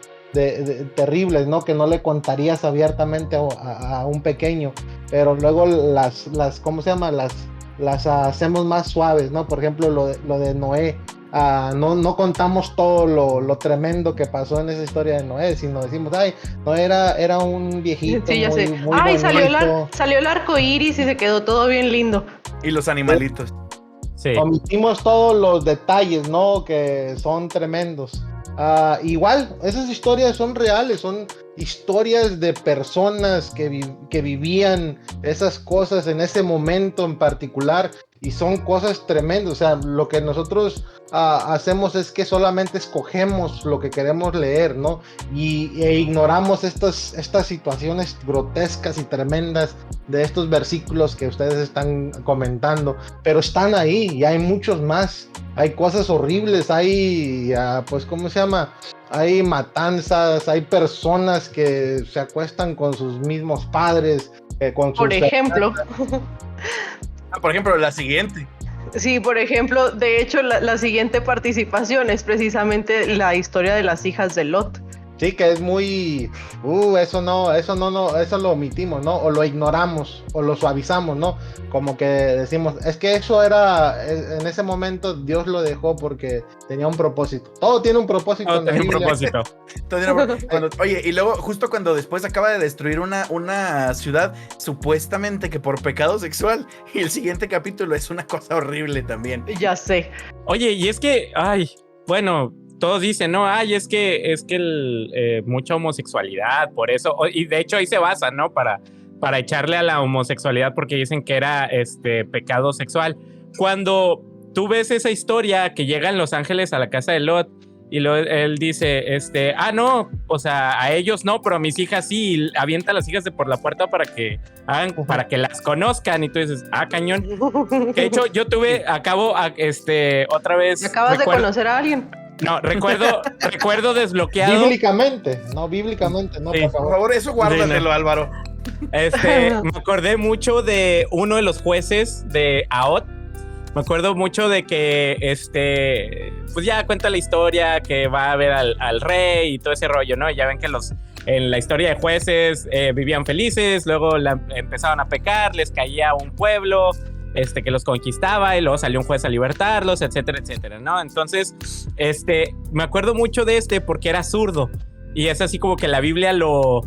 terribles, ¿no? Que no le contarías abiertamente a un pequeño, pero luego las ¿cómo se llama? Las hacemos más suaves, ¿no? Por ejemplo, lo de Noé. No contamos todo lo tremendo que pasó en esa historia de Noé, sino decimos, ay, no era un viejito, sí, ya muy, sé. muy ay, bonito. salió el arco iris y se quedó todo bien lindo. Y los animalitos. Sí. Omitimos todos los detalles, ¿no? Que son tremendos. Igual, esas historias son reales, son historias de personas que vivían esas cosas en ese momento en particular, y son cosas tremendas. O sea, lo que nosotros hacemos es que solamente escogemos lo que queremos leer, ¿no? E ignoramos estas situaciones grotescas y tremendas de estos versículos que ustedes están comentando, pero están ahí y hay muchos más. Hay cosas horribles, hay, pues, ¿cómo se llama? Hay matanzas, hay personas que se acuestan con sus mismos padres, con sus... Por ejemplo. Por ejemplo, la siguiente. Sí, por ejemplo, de hecho, la siguiente participación es precisamente la historia de las hijas de Lot. Sí, que es muy... eso lo omitimos, ¿no? O lo ignoramos, o lo suavizamos, ¿no? Como que decimos, es que eso era... En ese momento Dios lo dejó porque tenía un propósito. Todo tiene un propósito. Todo tiene un propósito. Oye, y luego justo cuando después acaba de destruir una ciudad, supuestamente que por pecado sexual, y el siguiente capítulo es una cosa horrible también. Ya sé. Oye, y es que, ay, bueno... todos dicen, no, ay, es que mucha homosexualidad, por eso, y de hecho ahí se basa, ¿no? Para echarle a la homosexualidad porque dicen que era pecado sexual. Cuando tú ves esa historia que llegan los ángeles a la casa de Lot y él dice, no, o sea, a ellos no, pero a mis hijas sí, y avienta a las hijas de por la puerta para que las conozcan, y tú dices, cañón. De hecho, yo otra vez. ¿Acabas de conocer a alguien? No, recuerdo desbloqueado. Bíblicamente, no, Sí. Por favor, eso guárdatelo, Sí, Álvaro. Me acordé mucho de uno de los jueces de Aot. Me acuerdo mucho de que pues ya cuenta la historia que va a ver al rey y todo ese rollo, ¿no? Ya ven que en la historia de jueces vivían felices, luego empezaron a pecar, les caía un pueblo que los conquistaba y luego salió un juez a libertarlos, etcétera, etcétera, ¿no? Entonces, me acuerdo mucho de porque era zurdo y es así como que la Biblia lo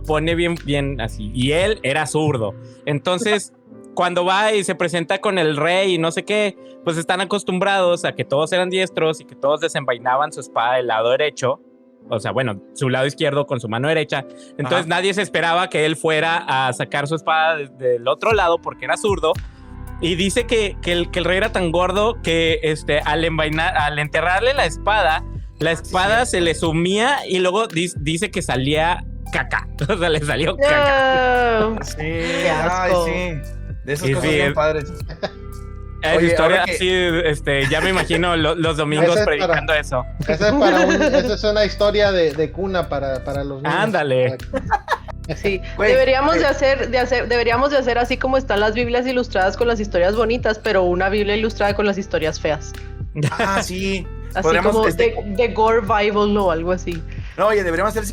pone bien así, y él era zurdo. Entonces, cuando va y se presenta con el rey y no sé qué, pues están acostumbrados a que todos eran diestros y que todos desenvainaban su espada del lado derecho, o sea, bueno, su lado izquierdo con su mano derecha. Entonces nadie se esperaba que él fuera a sacar su espada del otro lado porque era zurdo. Y dice que el rey era tan gordo que al enterrarle la espada se le sumía y luego dice que salía caca. O sea, le salió caca. Sí, Qué asco. sí. De esas Sí, cosas bien padres. Oye, historia ahora así, ya me imagino los domingos predicando eso. Esa es una historia de cuna para los niños. Ándale. Sí, Güey, deberíamos de hacer así como están las Biblias ilustradas con las historias bonitas, pero una Biblia ilustrada con las historias feas. Sí. Así Podríamos, como The Gore Bible o algo así. No, oye, deberíamos hacer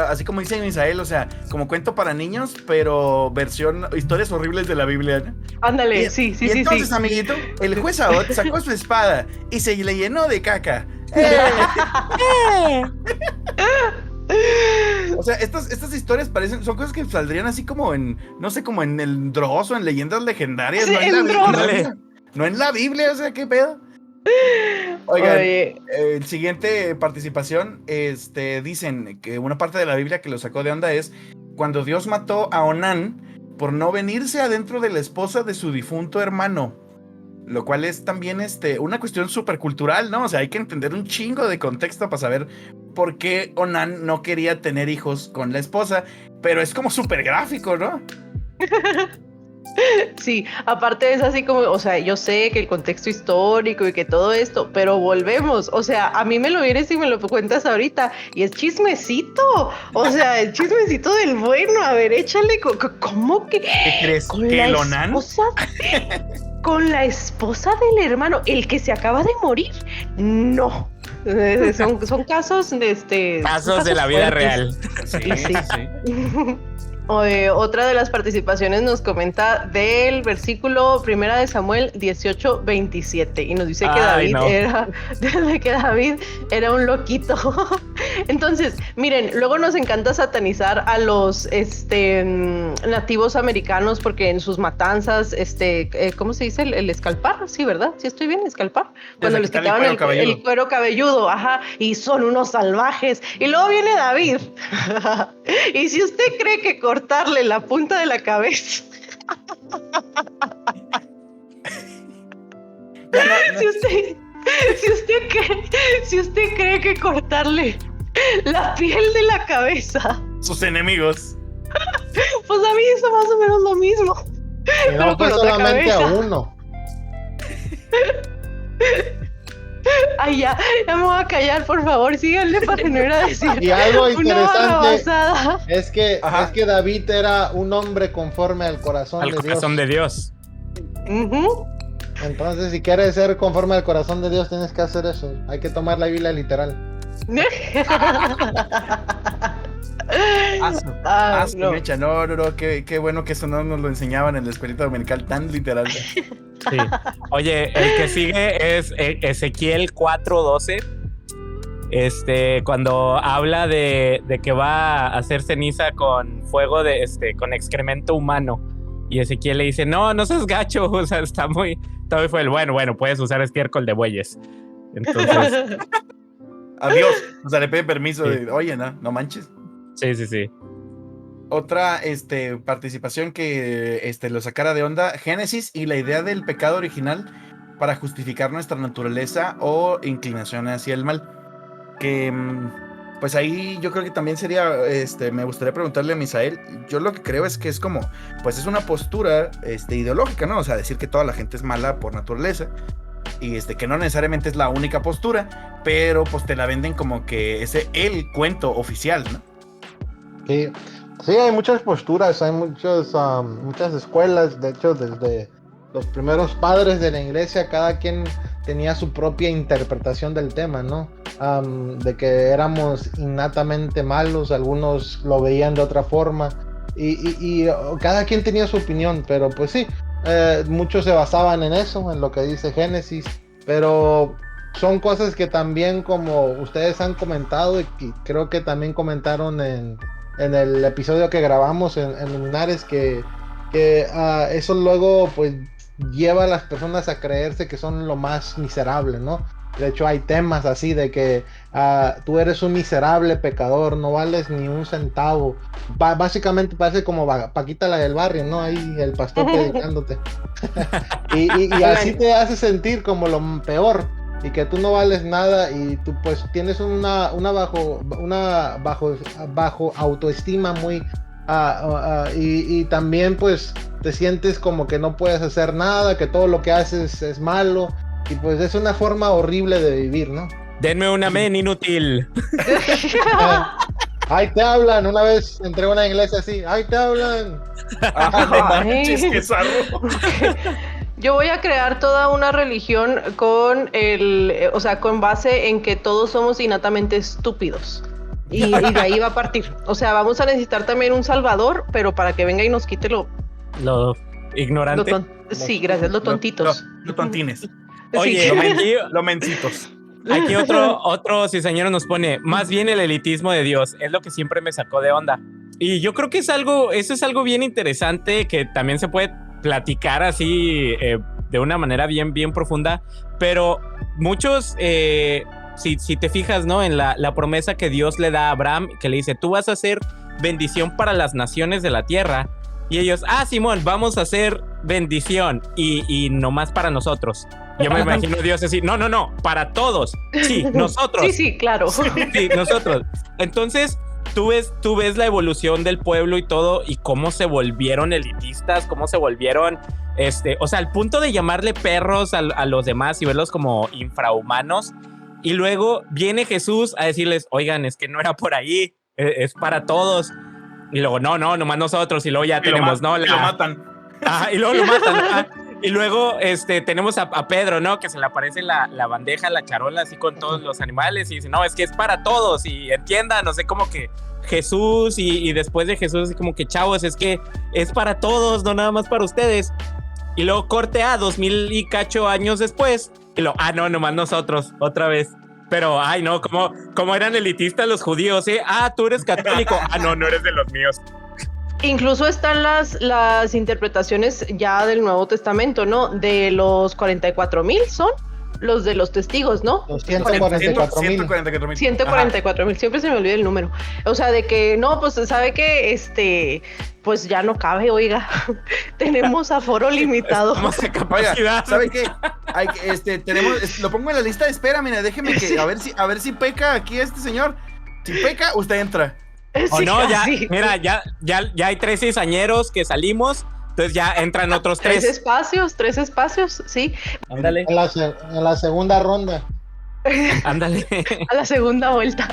así como dice Misael, o sea, como cuento para niños, pero versión historias horribles de la Biblia, ¿no? Ándale, sí. Entonces, amiguito, el juez Aot sacó su espada y se le llenó de caca. O sea, estas historias son cosas que saldrían así como no sé, como en el Dross o en leyendas legendarias, Sí, no en la Biblia, o sea, ¿qué pedo? Oigan, siguiente participación, dicen que una parte de la Biblia que lo sacó de onda es cuando Dios mató a Onán por no venirse adentro de la esposa de su difunto hermano, lo cual es también una cuestión súper cultural, ¿no? O sea, hay que entender un chingo de contexto para saber por qué Onán no quería tener hijos con la esposa, pero es como súper gráfico, ¿no? Sí, aparte es así como, o sea, yo sé que el contexto histórico y que todo esto, pero volvemos, o sea, a mí me lo vienes y me lo cuentas ahorita y es chismecito, o sea, el chismecito del bueno, a ver, échale, ¿cómo que? ¿Qué crees? ¿Que el Onán? Con la esposa del hermano, el que se acaba de morir, no. Son casos casos de la vida fuertes. real. Sí. Otra de las participaciones nos comenta del versículo 1 de Samuel 18:27 y nos dice que David era un loquito. Entonces, miren, luego nos encanta satanizar a los nativos americanos porque en sus matanzas, ¿cómo se dice? El escalpar, sí, ¿verdad? Sí, estoy bien, escalpar. Cuando les quitaban el cuero cabelludo, y son unos salvajes. Y luego viene David. Y si usted cree que cortarle la punta de la cabeza. Si usted cree que cortarle la piel de la cabeza. Sus enemigos. Pues a mí es más o menos lo mismo. No, pues solamente a uno. Ay, ya me voy a callar, por favor, síganle para no ir a decir. Y algo interesante es que David era un hombre conforme al corazón de Dios. Al corazón de Dios. Entonces, si quieres ser conforme al corazón de Dios, tienes que hacer eso. Hay que tomar la Biblia literal. No, qué bueno que eso no nos lo enseñaban en la escuelita dominical tan literal. Sí. Oye, el que sigue es Ezequiel 4:12. Cuando habla de que va a hacer ceniza con fuego con excremento humano. Y Ezequiel le dice, no seas gacho, o sea, está muy fue el bueno, puedes usar estiércol de bueyes. Entonces, Adiós. O sea, le pide permiso de, oye, no manches. Sí. Otra participación que lo sacara de onda, Génesis y la idea del pecado original para justificar nuestra naturaleza o inclinación hacia el mal. Que pues ahí yo creo que también sería, me gustaría preguntarle a Misael, yo lo que creo es que es como, pues es una postura ideológica, ¿no? O sea, decir que toda la gente es mala por naturaleza y que no necesariamente es la única postura, pero pues te la venden como que es el cuento oficial, ¿no? Sí, hay muchas posturas, hay muchas escuelas, de hecho desde los primeros padres de la iglesia cada quien tenía su propia interpretación del tema, ¿no? De que éramos innatamente malos, algunos lo veían de otra forma y cada quien tenía su opinión, pero pues sí, muchos se basaban en eso, en lo que dice Génesis, pero son cosas que también, como ustedes han comentado y creo que también comentaron en el episodio que grabamos en Luminares, que eso luego pues lleva a las personas a creerse que son lo más miserable, ¿no? De hecho hay temas así de que tú eres un miserable pecador, no vales ni un centavo. Básicamente parece como Paquita la del barrio, ¿no? Ahí el pastor predicándote. y así te hace sentir como lo peor y que tú no vales nada y tú pues tienes una bajo autoestima muy y también pues te sientes como que no puedes hacer nada, que todo lo que haces es malo y pues es una forma horrible de vivir, ¿no? Denme un amén inútil. Ahí te hablan, una vez entré a una iglesia así, ahí te hablan. Manches, qué zarro. Yo voy a crear toda una religión con con base en que todos somos innatamente estúpidos. Y de ahí va a partir. O sea, vamos a necesitar también un salvador, pero para que venga y nos quite lo ignorante. Sí, gracias, lo tontitos. Lo tontines. Oye, sí. Lo mencitos. Aquí otro cizañero nos pone, más bien el elitismo de Dios, es lo que siempre me sacó de onda. Y yo creo que eso es algo bien interesante que también se puede platicar así de una manera bien profunda, pero muchos, si te fijas, ¿no? En la promesa que Dios le da a Abraham, que le dice, tú vas a hacer bendición para las naciones de la tierra, y ellos, Simón, vamos a hacer bendición, y nomás para nosotros. Yo me imagino a Dios así, no, para todos, sí, nosotros. Sí, claro. Sí, nosotros. Entonces, tú ves la evolución del pueblo y todo, y cómo se volvieron elitistas, cómo se volvieron, o sea, al punto de llamarle perros a los demás y verlos como infrahumanos, y luego viene Jesús a decirles, oigan, es que no era por ahí, es para todos, y luego, no, nomás nosotros, y luego ya tenemos, ¿no? Lo matan. Y luego lo matan, y luego tenemos a Pedro, ¿no? Que se le aparece la bandeja, la charola, así con todos los animales, y dice, no, es que es para todos, y entiendan, no sé, como que Jesús, y después de Jesús, así como que, chavos, es que es para todos, no nada más para ustedes. Y luego corte a 2000 y cacho años después, y luego, no, nomás nosotros, otra vez. Pero, no, como eran elitistas los judíos, ¿eh? Tú eres católico. No eres de los míos. Incluso están las interpretaciones ya del Nuevo Testamento, ¿no? De los 44,000 son los de los testigos, ¿no? Los 144,000. 144,000, siempre se me olvida el número. O sea, de que, no, pues, ¿sabe qué? Pues ya no cabe, oiga. Tenemos aforo limitado. Estamos de capacidad. Oiga, ¿sabe qué? Lo pongo en la lista de espera, mira, déjeme que, a ver si peca aquí este señor. Si peca, usted entra. O no, ya, mira, ya hay 3 cizañeros que salimos, entonces ya entran otros 3. 3 espacios, sí. Ándale. En la segunda ronda. Ándale. A la segunda vuelta.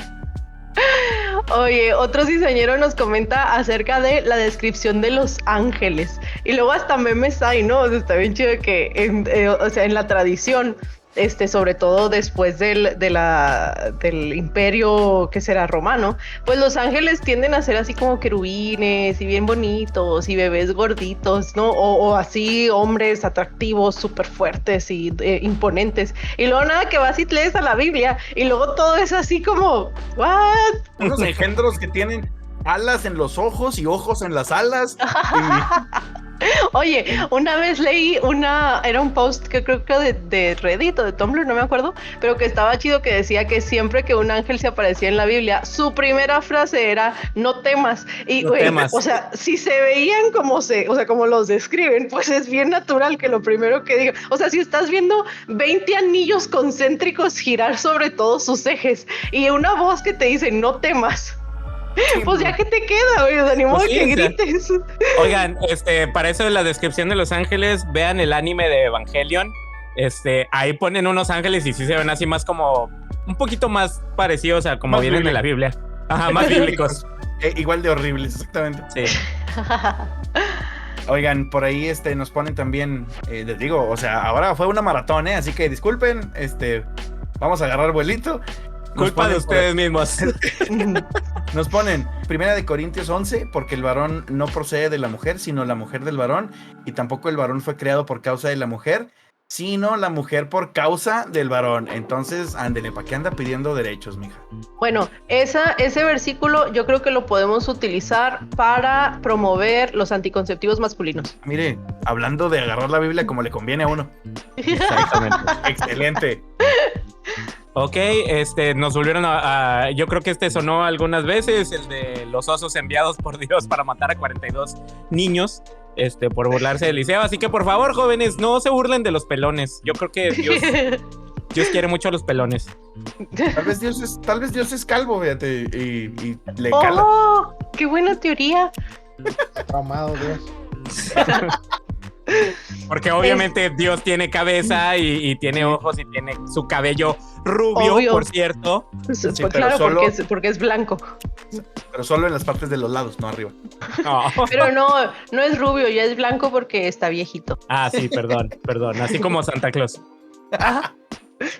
Oye, otro cizañero nos comenta acerca de la descripción de los ángeles. Y luego hasta memes hay, ¿no? O sea, está bien chido que en la tradición, sobre todo después del imperio que será romano, pues los ángeles tienden a ser así como querubines y bien bonitos y bebés gorditos, ¿no? O así hombres atractivos, súper fuertes y imponentes. Y luego nada que vas y te lees a la Biblia y luego todo es así como, ¿what? Unos engendros que tienen alas en los ojos y ojos en las alas. Oye, una vez leí era un post que creo que de Reddit o de Tumblr, no me acuerdo, pero que estaba chido, que decía que siempre que un ángel se aparecía en la Biblia, su primera frase era no temas. Y No güey, temas. o sea, si se veían como como los describen, pues es bien natural que lo primero que diga, o sea, si estás viendo 20 anillos concéntricos girar sobre todos sus ejes y una voz que te dice no temas, pues ya que te queda, güey, o sea, ni modo Pues sí, que o sea, grites. Oigan, para eso de la descripción de los ángeles, vean el anime de Evangelion. Ahí ponen unos ángeles y sí se ven así más como un poquito más parecidos a como Más vienen de la Biblia. Ajá, más bíblicos. Igual de horribles, exactamente. Sí. Oigan, por ahí nos ponen también, les digo, o sea, ahora fue una maratón, así que disculpen, vamos a agarrar vuelito. Culpa de ustedes mismos. Nos ponen, 1 Corintios 11, porque el varón no procede de la mujer, sino la mujer del varón, y tampoco el varón fue creado por causa de la mujer, sino la mujer por causa del varón. Entonces, ándele, ¿para qué anda pidiendo derechos, mija? Bueno, ese versículo yo creo que lo podemos utilizar para promover los anticonceptivos masculinos. Mire, hablando de agarrar la Biblia como le conviene a uno. Exactamente. Excelente. Ok, nos volvieron yo creo que sonó algunas veces, el de los osos enviados por Dios para matar a 42 niños, por burlarse de Eliseo. Así que por favor, jóvenes, no se burlen de los pelones. Yo creo que Dios quiere mucho a los pelones. Tal vez Dios es calvo, fíjate, y le cala. ¡Oh! ¡Qué buena teoría! Traumado, Dios. Porque obviamente Dios tiene cabeza y tiene ojos y tiene su cabello rubio, Obvio. por cierto. Pues, pero claro, solo- porque es blanco. Pero solo en las partes de los lados, no arriba. No. Pero no es rubio, ya es blanco porque está viejito. Ah, sí, perdón. Así como Santa Claus. Ajá.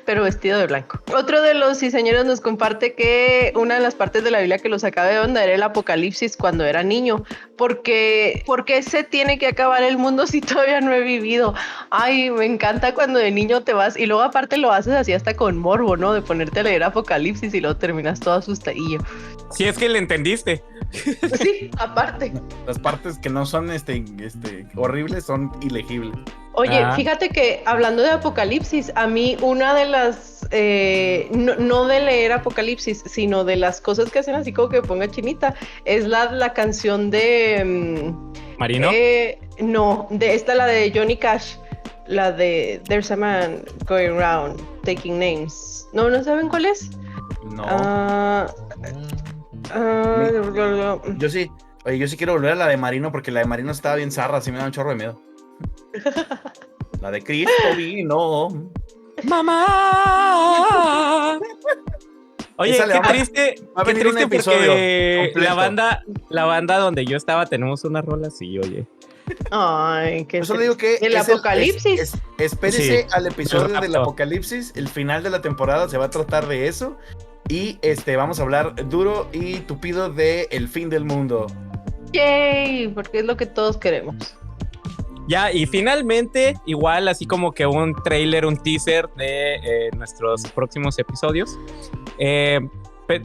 Pero vestido de blanco. Otro de los ciseñeros nos comparte que una de las partes de la Biblia que lo sacaba de onda era el Apocalipsis cuando era niño. ¿Por qué se tiene que acabar el mundo si todavía no he vivido? Ay, me encanta cuando de niño te vas y luego aparte lo haces así hasta con morbo, ¿no? De ponerte a leer Apocalipsis y luego terminas todo asustadillo. Si es que le entendiste. Sí, aparte. Las partes que no son horribles son ilegibles. Oye, Ah. fíjate que hablando de Apocalipsis, a mí una de las, no de leer Apocalipsis, sino de las cosas que hacen así como que me ponga chinita, es la canción de... Marino. no, la de Johnny Cash, la de There's a Man Going Round Taking Names. ¿No saben cuál es? No. Yo sí quiero volver a la de Marino porque la de Marino estaba bien zarra, así me da un chorro de miedo. La de Cristo vino. ¡Mamá! Oye, Esa le qué va a- triste, va a qué venir un triste episodio porque completo. la banda donde yo estaba tenemos una rola así, oye. Ay, qué Yo solo digo que el es Apocalipsis. espérese Sí, al episodio el del rapto. Apocalipsis. El final de la temporada se va a tratar de eso. Y vamos a hablar duro y tupido de el fin del mundo. Yay, porque es lo que todos queremos. Ya, y finalmente, igual así como que un trailer, un teaser de nuestros próximos episodios.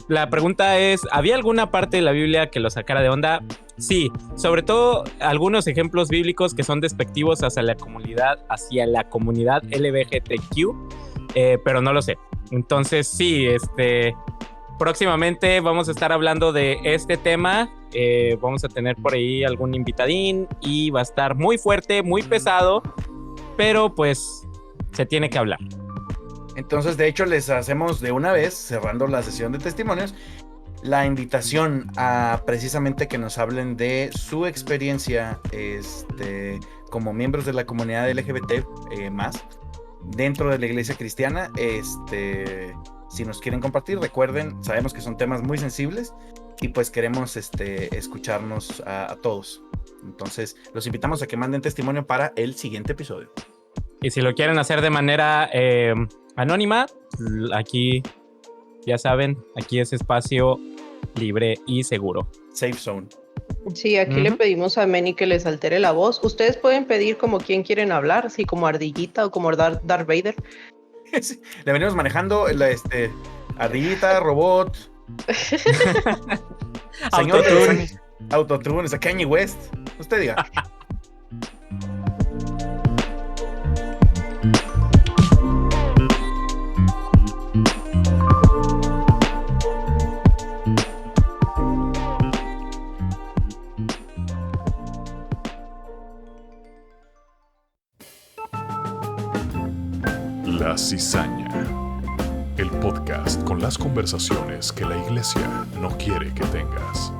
La pregunta es, ¿había alguna parte de la Biblia que lo sacara de onda? Sí, sobre todo algunos ejemplos bíblicos que son despectivos hacia la comunidad LGBTQ, pero no lo sé. Entonces sí, próximamente vamos a estar hablando de este tema. Vamos a tener por ahí algún invitadín y va a estar muy fuerte, muy pesado, pero pues se tiene que hablar. Entonces, de hecho, les hacemos de una vez, cerrando la sesión de testimonios, la invitación a precisamente que nos hablen de su experiencia como miembros de la comunidad LGBT más dentro de la iglesia cristiana. Si nos quieren compartir, recuerden, sabemos que son temas muy sensibles y pues queremos escucharnos a todos. Entonces, los invitamos a que manden testimonio para el siguiente episodio. Y si lo quieren hacer de manera anónima, aquí ya saben, aquí es espacio libre y seguro. Safe zone. Sí, aquí le pedimos a Manny que les altere la voz. Ustedes pueden pedir como quién quieren hablar, así como Ardillita o como Darth Vader. Sí, le venimos manejando ardillita, robot, señor Autotune. Autotune, a Kanye West. Usted diga. La Cizaña, el podcast con las conversaciones que la iglesia no quiere que tengas.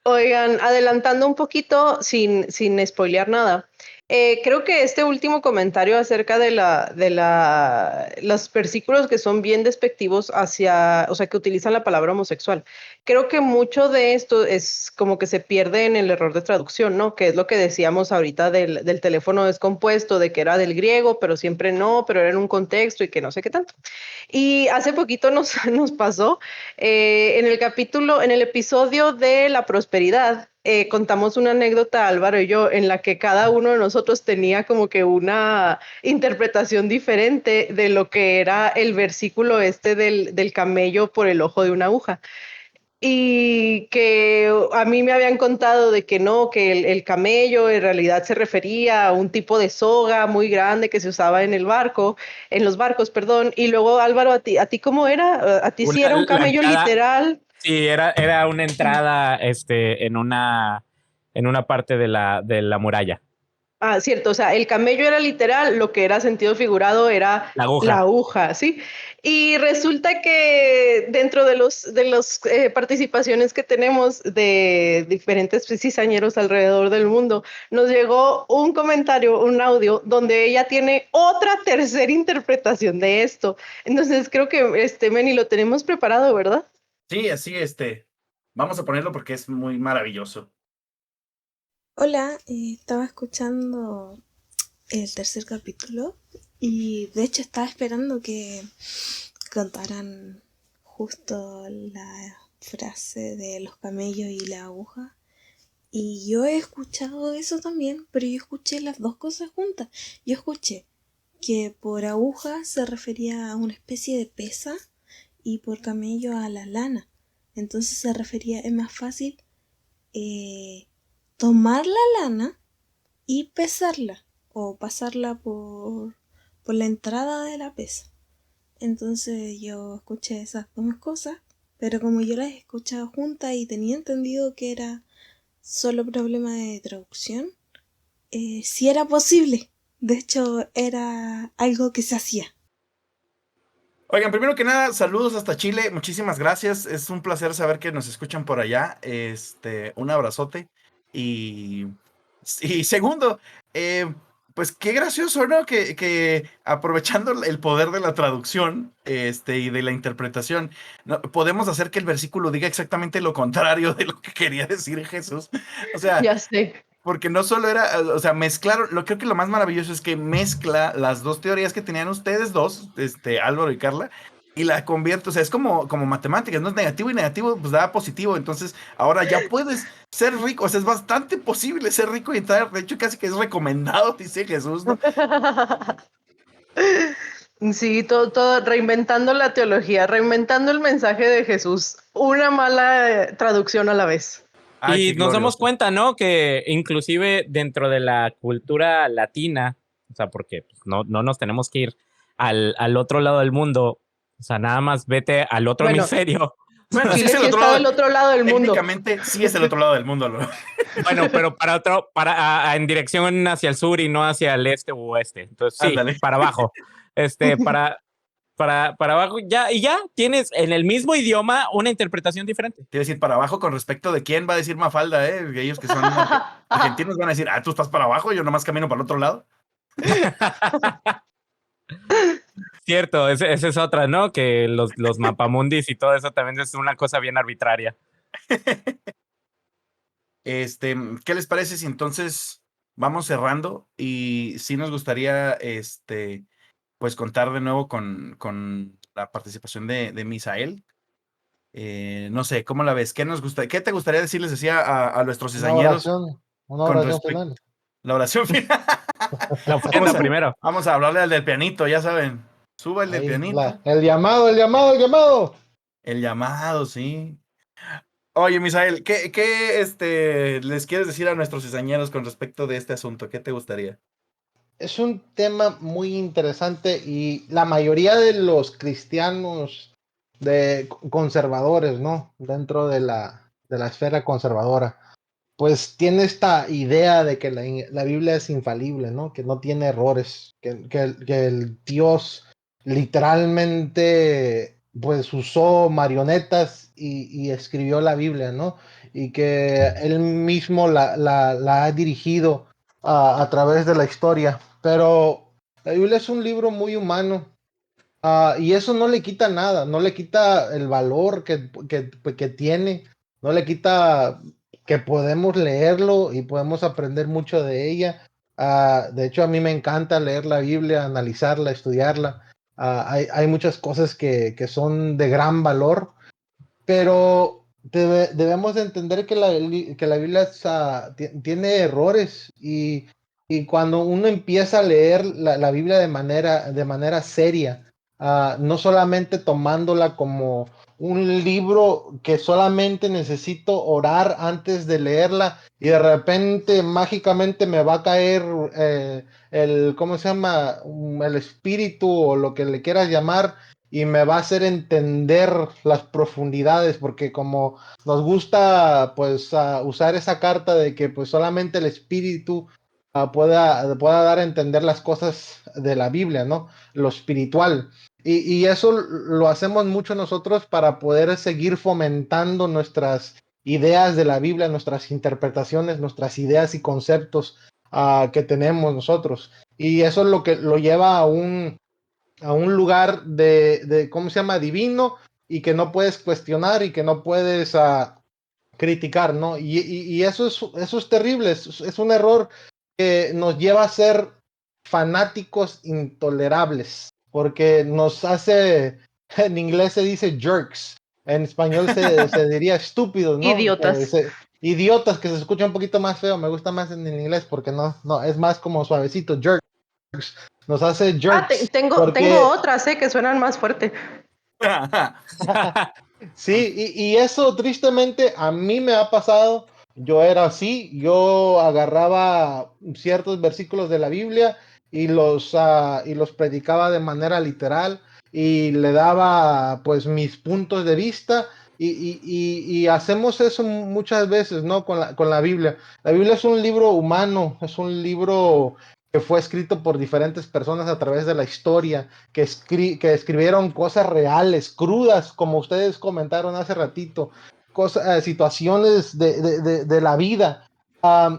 Oigan, adelantando un poquito, sin spoilear nada, creo que este último comentario acerca los versículos que son bien despectivos hacia, o sea, que utilizan la palabra homosexual, creo que mucho de esto es como que se pierde en el error de traducción, ¿no? Que es lo que decíamos ahorita del teléfono descompuesto, de que era del griego, pero siempre no, pero era en un contexto y que no sé qué tanto. Y hace poquito nos pasó en el episodio de la prosperidad, contamos una anécdota, Álvaro y yo, en la que cada uno de nosotros tenía como que una interpretación diferente de lo que era el versículo este del camello por el ojo de una aguja. Y que a mí me habían contado de que no, que el camello en realidad se refería a un tipo de soga muy grande que se usaba en los barcos, perdón. Y luego, Álvaro, ¿a ti cómo era? ¿A ti sí era un La camello entrada, literal? sí, era una entrada en una parte de la muralla. Ah, cierto, o sea, el camello era literal, lo que era sentido figurado era La la aguja. aguja, ¿sí? Y resulta que dentro de los participaciones que tenemos de diferentes cizañeros alrededor del mundo, nos llegó un comentario, un audio, donde ella tiene otra tercera interpretación de esto. Entonces creo que, Meni, lo tenemos preparado, ¿verdad? Sí, así, vamos a ponerlo porque es muy maravilloso. Hola, estaba escuchando el tercer capítulo y de hecho estaba esperando que contaran justo la frase de los camellos y la aguja. Y yo he escuchado eso también, pero yo escuché las dos cosas juntas. Yo escuché que por aguja se refería a una especie de pesa y por camello a la lana. Entonces se refería, es más fácil tomar la lana y pesarla o pasarla por la entrada de la pesa. Entonces yo escuché esas dos cosas, pero como yo las he escuchado juntas y tenía entendido que era solo problema de traducción, sí era posible. De hecho, era algo que se hacía. Oigan, primero que nada, saludos hasta Chile, muchísimas gracias, es un placer saber que nos escuchan por allá, un abrazote, y, y segundo, pues qué gracioso, ¿no? Que aprovechando el poder de la traducción, y de la interpretación, ¿no? Podemos hacer que el versículo diga exactamente lo contrario de lo que quería decir Jesús, o sea, Ya sé. porque no solo era, o sea, mezclaron, creo que lo más maravilloso es que mezcla las dos teorías que tenían ustedes dos, Álvaro y Carla, y la convierte, o sea, es como matemáticas, no es negativo y negativo, pues da positivo, entonces ahora ya puedes ser rico, o sea, es bastante posible ser rico y entrar, de hecho casi que es recomendado, dice Jesús, ¿no? Sí, todo, reinventando la teología, reinventando el mensaje de Jesús, una mala traducción a la vez. Ay, Y qué nos damos glorioso. cuenta, ¿no? Que inclusive dentro de la cultura latina, o sea, porque pues, no nos tenemos que ir al otro lado del mundo, o sea, nada más vete al otro Bueno, hemisferio. Bueno, sí es Chile el sí otro está lado, del otro lado del mundo. técnicamente sí es el otro lado del mundo, ¿no? Bueno, pero en dirección hacia el sur y no hacia el este o oeste. Entonces, sí, Ándale. para abajo. Para abajo, ya tienes en el mismo idioma una interpretación diferente. Quiero decir, para abajo con respecto de quién va a decir Mafalda, ¿eh? Ellos que son argentinos van a decir, tú estás para abajo, yo nomás camino para el otro lado. Cierto, esa es otra, ¿no? Que los mapamundis y todo eso también es una cosa bien arbitraria. ¿Qué les parece si entonces vamos cerrando? Y sí nos gustaría, pues contar de nuevo con la participación de Misael. No sé, ¿cómo la ves? ¿Qué te gustaría decirles decía a nuestros cizañeros Una con oración respecto final. la oración final? La Vamos ofrenda a, primero. vamos a hablarle al del pianito, ya saben. Suba el del Ahí, pianito. el llamado, el llamado, el llamado. El llamado, sí. Oye, Misael, ¿qué les quieres decir a nuestros cizañeros con respecto de este asunto? ¿Qué te gustaría? Es un tema muy interesante y la mayoría de los cristianos conservadores, ¿no? Dentro de de la esfera conservadora, pues tiene esta idea de que la Biblia es infalible, ¿no? Que no tiene errores, que el Dios literalmente pues usó marionetas y escribió la Biblia, ¿no? Y que él mismo la ha dirigido a través de la historia. Pero la Biblia es un libro muy humano. Y eso no le quita nada, no le quita el valor que tiene, no le quita que podemos leerlo y podemos aprender mucho de ella. De hecho, a mí me encanta leer la Biblia, analizarla, estudiarla. Hay muchas cosas que son de gran valor, pero debemos de entender que la Biblia tiene errores y cuando uno empieza a leer la Biblia de manera seria, no solamente tomándola como un libro que solamente necesito orar antes de leerla y de repente mágicamente me va a caer ¿cómo se llama? El espíritu o lo que le quieras llamar y me va a hacer entender las profundidades, porque como nos gusta pues usar esa carta de que pues solamente el espíritu pueda dar a entender las cosas de la Biblia, ¿no? Lo espiritual. Y eso lo hacemos mucho nosotros para poder seguir fomentando nuestras ideas de la Biblia, nuestras interpretaciones, nuestras ideas y conceptos que tenemos nosotros. Y eso es lo que lo lleva a un lugar ¿cómo se llama? Divino y que no puedes cuestionar y que no puedes criticar, ¿no? Y eso es terrible, es un error que nos lleva a ser fanáticos intolerables, porque nos hace, en inglés se dice jerks, en español se diría estúpidos, ¿no? Idiotas. Idiotas, que se escucha un poquito más feo, me gusta más en el inglés porque no, es más como suavecito, jerks. Nos hace jerks Tengo porque otras, que suenan más fuerte. sí, y eso tristemente a mí me ha pasado. Yo era así, yo agarraba ciertos versículos de la Biblia y los predicaba de manera literal y le daba pues mis puntos de vista y hacemos eso muchas veces, ¿no? Con la Biblia. La Biblia es un libro humano, es un libro que fue escrito por diferentes personas a través de la historia que escribieron cosas reales, crudas, como ustedes comentaron hace ratito, situaciones de la vida.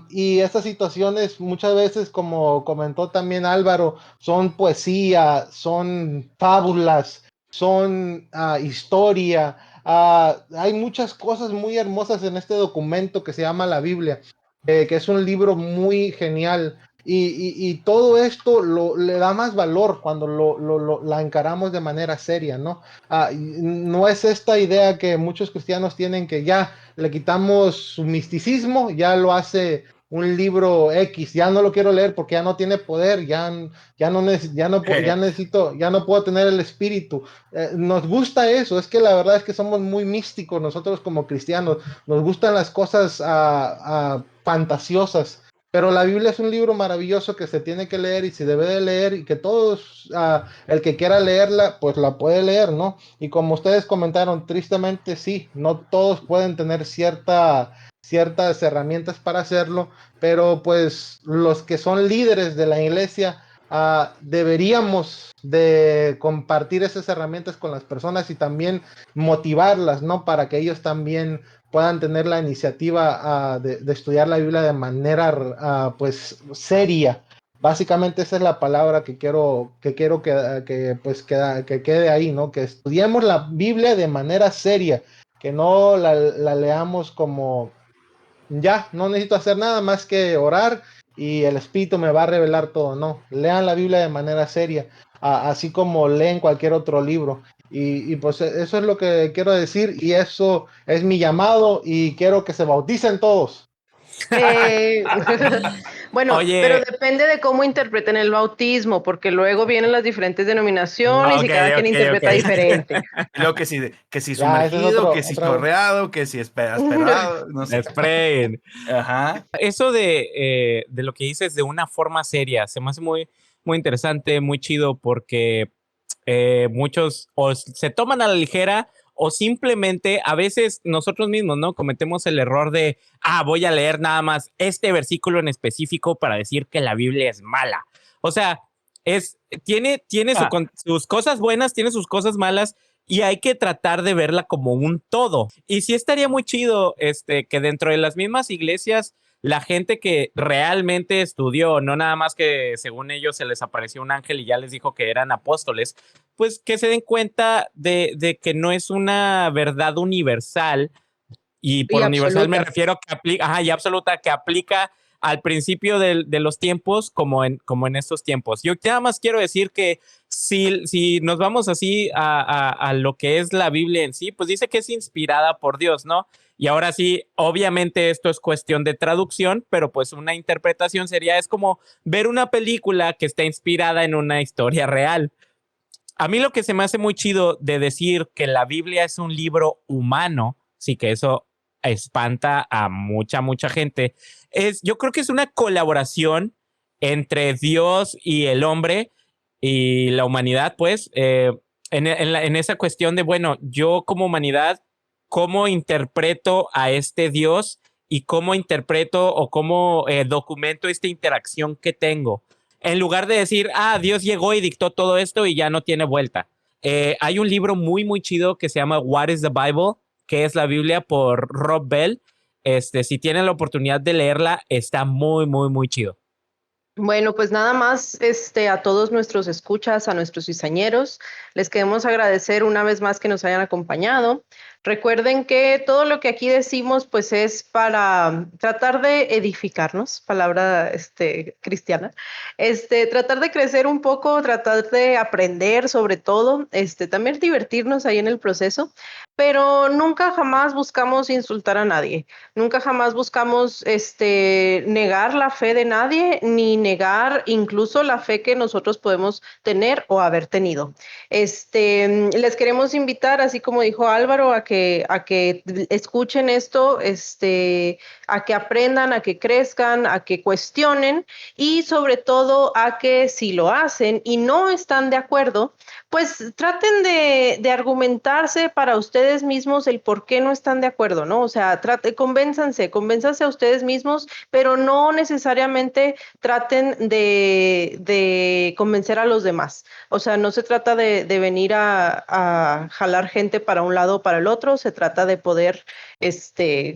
Y estas situaciones muchas veces, como comentó también Álvaro, son poesía, son fábulas, son historia. Hay muchas cosas muy hermosas en este documento que se llama la Biblia, que es un libro muy genial. Y todo esto le da más valor cuando la encaramos de manera seria, ¿no? No es esta idea que muchos cristianos tienen que ya le quitamos su misticismo, ya lo hace un libro X, ya no lo quiero leer porque ya no tiene poder, ya no puedo tener el espíritu. Nos gusta eso, es que la verdad es que somos muy místicos nosotros como cristianos, nos gustan las cosas fantasiosas. Pero la Biblia es un libro maravilloso que se tiene que leer y se debe de leer y que todos, el que quiera leerla, pues la puede leer, ¿no? Y como ustedes comentaron, tristemente sí, no todos pueden tener ciertas herramientas para hacerlo, pero pues los que son líderes de la iglesia, deberíamos de compartir esas herramientas con las personas y también motivarlas, ¿no? Para que ellos también puedan tener la iniciativa de estudiar la Biblia de manera pues seria. Básicamente esa es la palabra que quede ahí, ¿no? Que estudiemos la Biblia de manera seria, que no la leamos como ya, no necesito hacer nada más que orar y el Espíritu me va a revelar todo. No, lean la Biblia de manera seria, así como leen cualquier otro libro. Pues eso es lo que quiero decir y eso es mi llamado y quiero que se bauticen todos. Eh, bueno, pero Oye, depende de cómo interpreten el bautismo, porque luego vienen las diferentes denominaciones y ok, cada quien ok, interpreta diferente. Y luego que si Ya, ese es sumergido, que si otro. chorreado, que si esperado, no sé. esperen. Ajá. Eso de lo que dices de una forma seria, se me hace muy, muy interesante, muy chido, porque muchos o se toman a la ligera o simplemente a veces nosotros mismos, ¿no? Cometemos el error de, voy a leer nada más este versículo en específico para decir que la Biblia es mala. O sea, tiene sus cosas buenas, tiene sus cosas malas, y hay que tratar de verla como un todo. Y sí estaría muy chido que dentro de las mismas iglesias, la gente que realmente estudió, no nada más que según ellos se les apareció un ángel y ya les dijo que eran apóstoles, pues que se den cuenta de que no es una verdad universal. Y por universal me refiero que aplica, y absoluta, que aplica al principio de los tiempos como en estos tiempos. Yo nada más quiero decir que si nos vamos así a lo que es la Biblia en sí, pues dice que es inspirada por Dios, ¿no? Y ahora sí, obviamente esto es cuestión de traducción, pero pues una interpretación es como ver una película que está inspirada en una historia real. A mí lo que se me hace muy chido de decir que la Biblia es un libro humano, sí que eso espanta a mucha gente, yo creo que es una colaboración entre Dios y el hombre y la humanidad, pues, en esa cuestión de, bueno, yo como humanidad, ¿cómo interpreto a este Dios y cómo interpreto o cómo documento esta interacción que tengo? En lugar de decir, Dios llegó y dictó todo esto y ya no tiene vuelta. Hay un libro muy chido que se llama What is the Bible?, que es la Biblia, por Rob Bell. Si tienen la oportunidad de leerla, está muy chido. Bueno, pues nada más a todos nuestros escuchas, a nuestros cizañeros, les queremos agradecer una vez más que nos hayan acompañado. Recuerden que todo lo que aquí decimos pues es para tratar de edificarnos, palabra cristiana, tratar de crecer un poco, tratar de aprender sobre todo, también divertirnos ahí en el proceso, pero nunca jamás buscamos insultar a nadie, nunca jamás buscamos negar la fe de nadie, ni negar incluso la fe que nosotros podemos tener o haber tenido. Les queremos invitar, así como dijo Álvaro, a que escuchen esto, a que aprendan, a que crezcan, a que cuestionen y sobre todo a que si lo hacen y no están de acuerdo, pues traten de argumentarse para ustedes mismos el por qué no están de acuerdo, ¿no? O sea, convénzanse a ustedes mismos, pero no necesariamente traten de convencer a los demás. O sea, no se trata de venir a jalar gente para un lado o para el otro, se trata de poder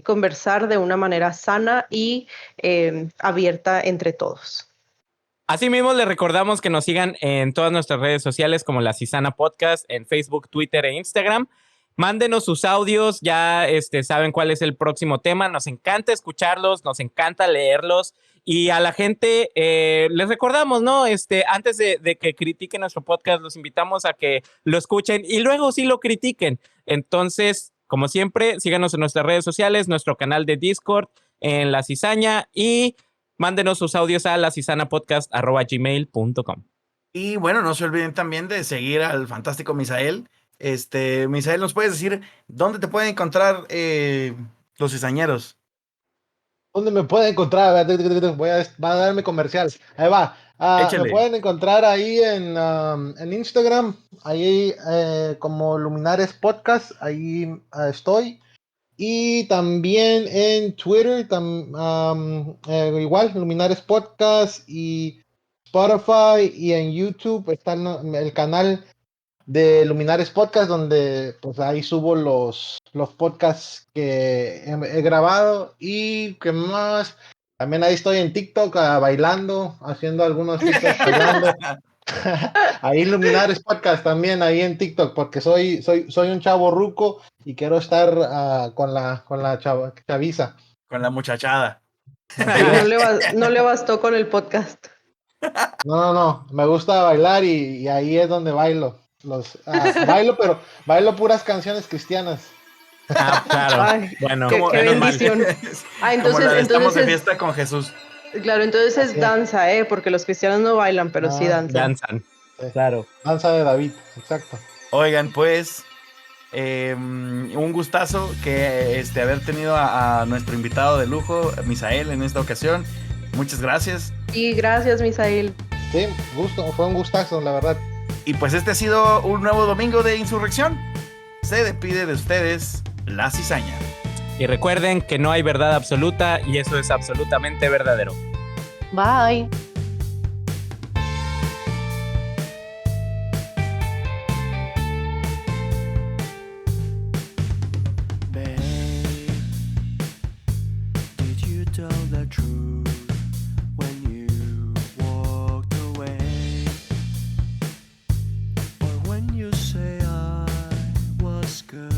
conversar de una manera sana y abierta entre todos. Asimismo, les recordamos que nos sigan en todas nuestras redes sociales como La Cisana Podcast, en Facebook, Twitter e Instagram. Mándenos sus audios, ya saben cuál es el próximo tema. Nos encanta escucharlos, nos encanta leerlos. Y a la gente les recordamos, ¿no? Antes de que critiquen nuestro podcast, los invitamos a que lo escuchen y luego sí lo critiquen. Entonces, como siempre, síganos en nuestras redes sociales, nuestro canal de Discord, en La Cizaña, y mándenos sus audios a lacisanapodcast@gmail.com. Y bueno, no se olviden también de seguir al fantástico Misael. Misael, ¿nos puedes decir dónde te pueden encontrar los cizañeros? ¿Dónde me pueden encontrar? Va a darme comercial. Ahí va. Me pueden encontrar ahí en Instagram, ahí como Luminares Podcast, ahí estoy. Y también en Twitter, igual, Luminares Podcast, y Spotify, y en YouTube está el canal de Luminares Podcast, donde pues ahí subo los podcasts que he grabado. Y que más, también ahí estoy en TikTok bailando, haciendo algunos TikToks bailando. Ahí Luminares Podcast también ahí en TikTok, porque soy un chavo ruco y quiero estar con la chaviza. Con la muchachada. No le bastó con el podcast. No, me gusta bailar y ahí es donde bailo. Pero bailo puras canciones cristianas. Claro. Ay, bueno, qué bendición. Entonces estamos de fiesta con Jesús. Claro, entonces es danza, porque los cristianos no bailan, pero sí danzan. Claro. Danza de David, exacto. Oigan, pues, un gustazo que haber tenido a nuestro invitado de lujo, Misael, en esta ocasión. Muchas gracias. Y gracias, Misael. Sí, fue un gustazo, la verdad. Y pues este ha sido un nuevo domingo de Insurrección. se despide de ustedes la cizaña. Y recuerden que no hay verdad absoluta y eso es absolutamente verdadero. Bye. Did you tell the truth when you walked away? Or when you say I was good?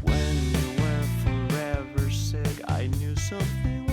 When you were forever sick, I knew something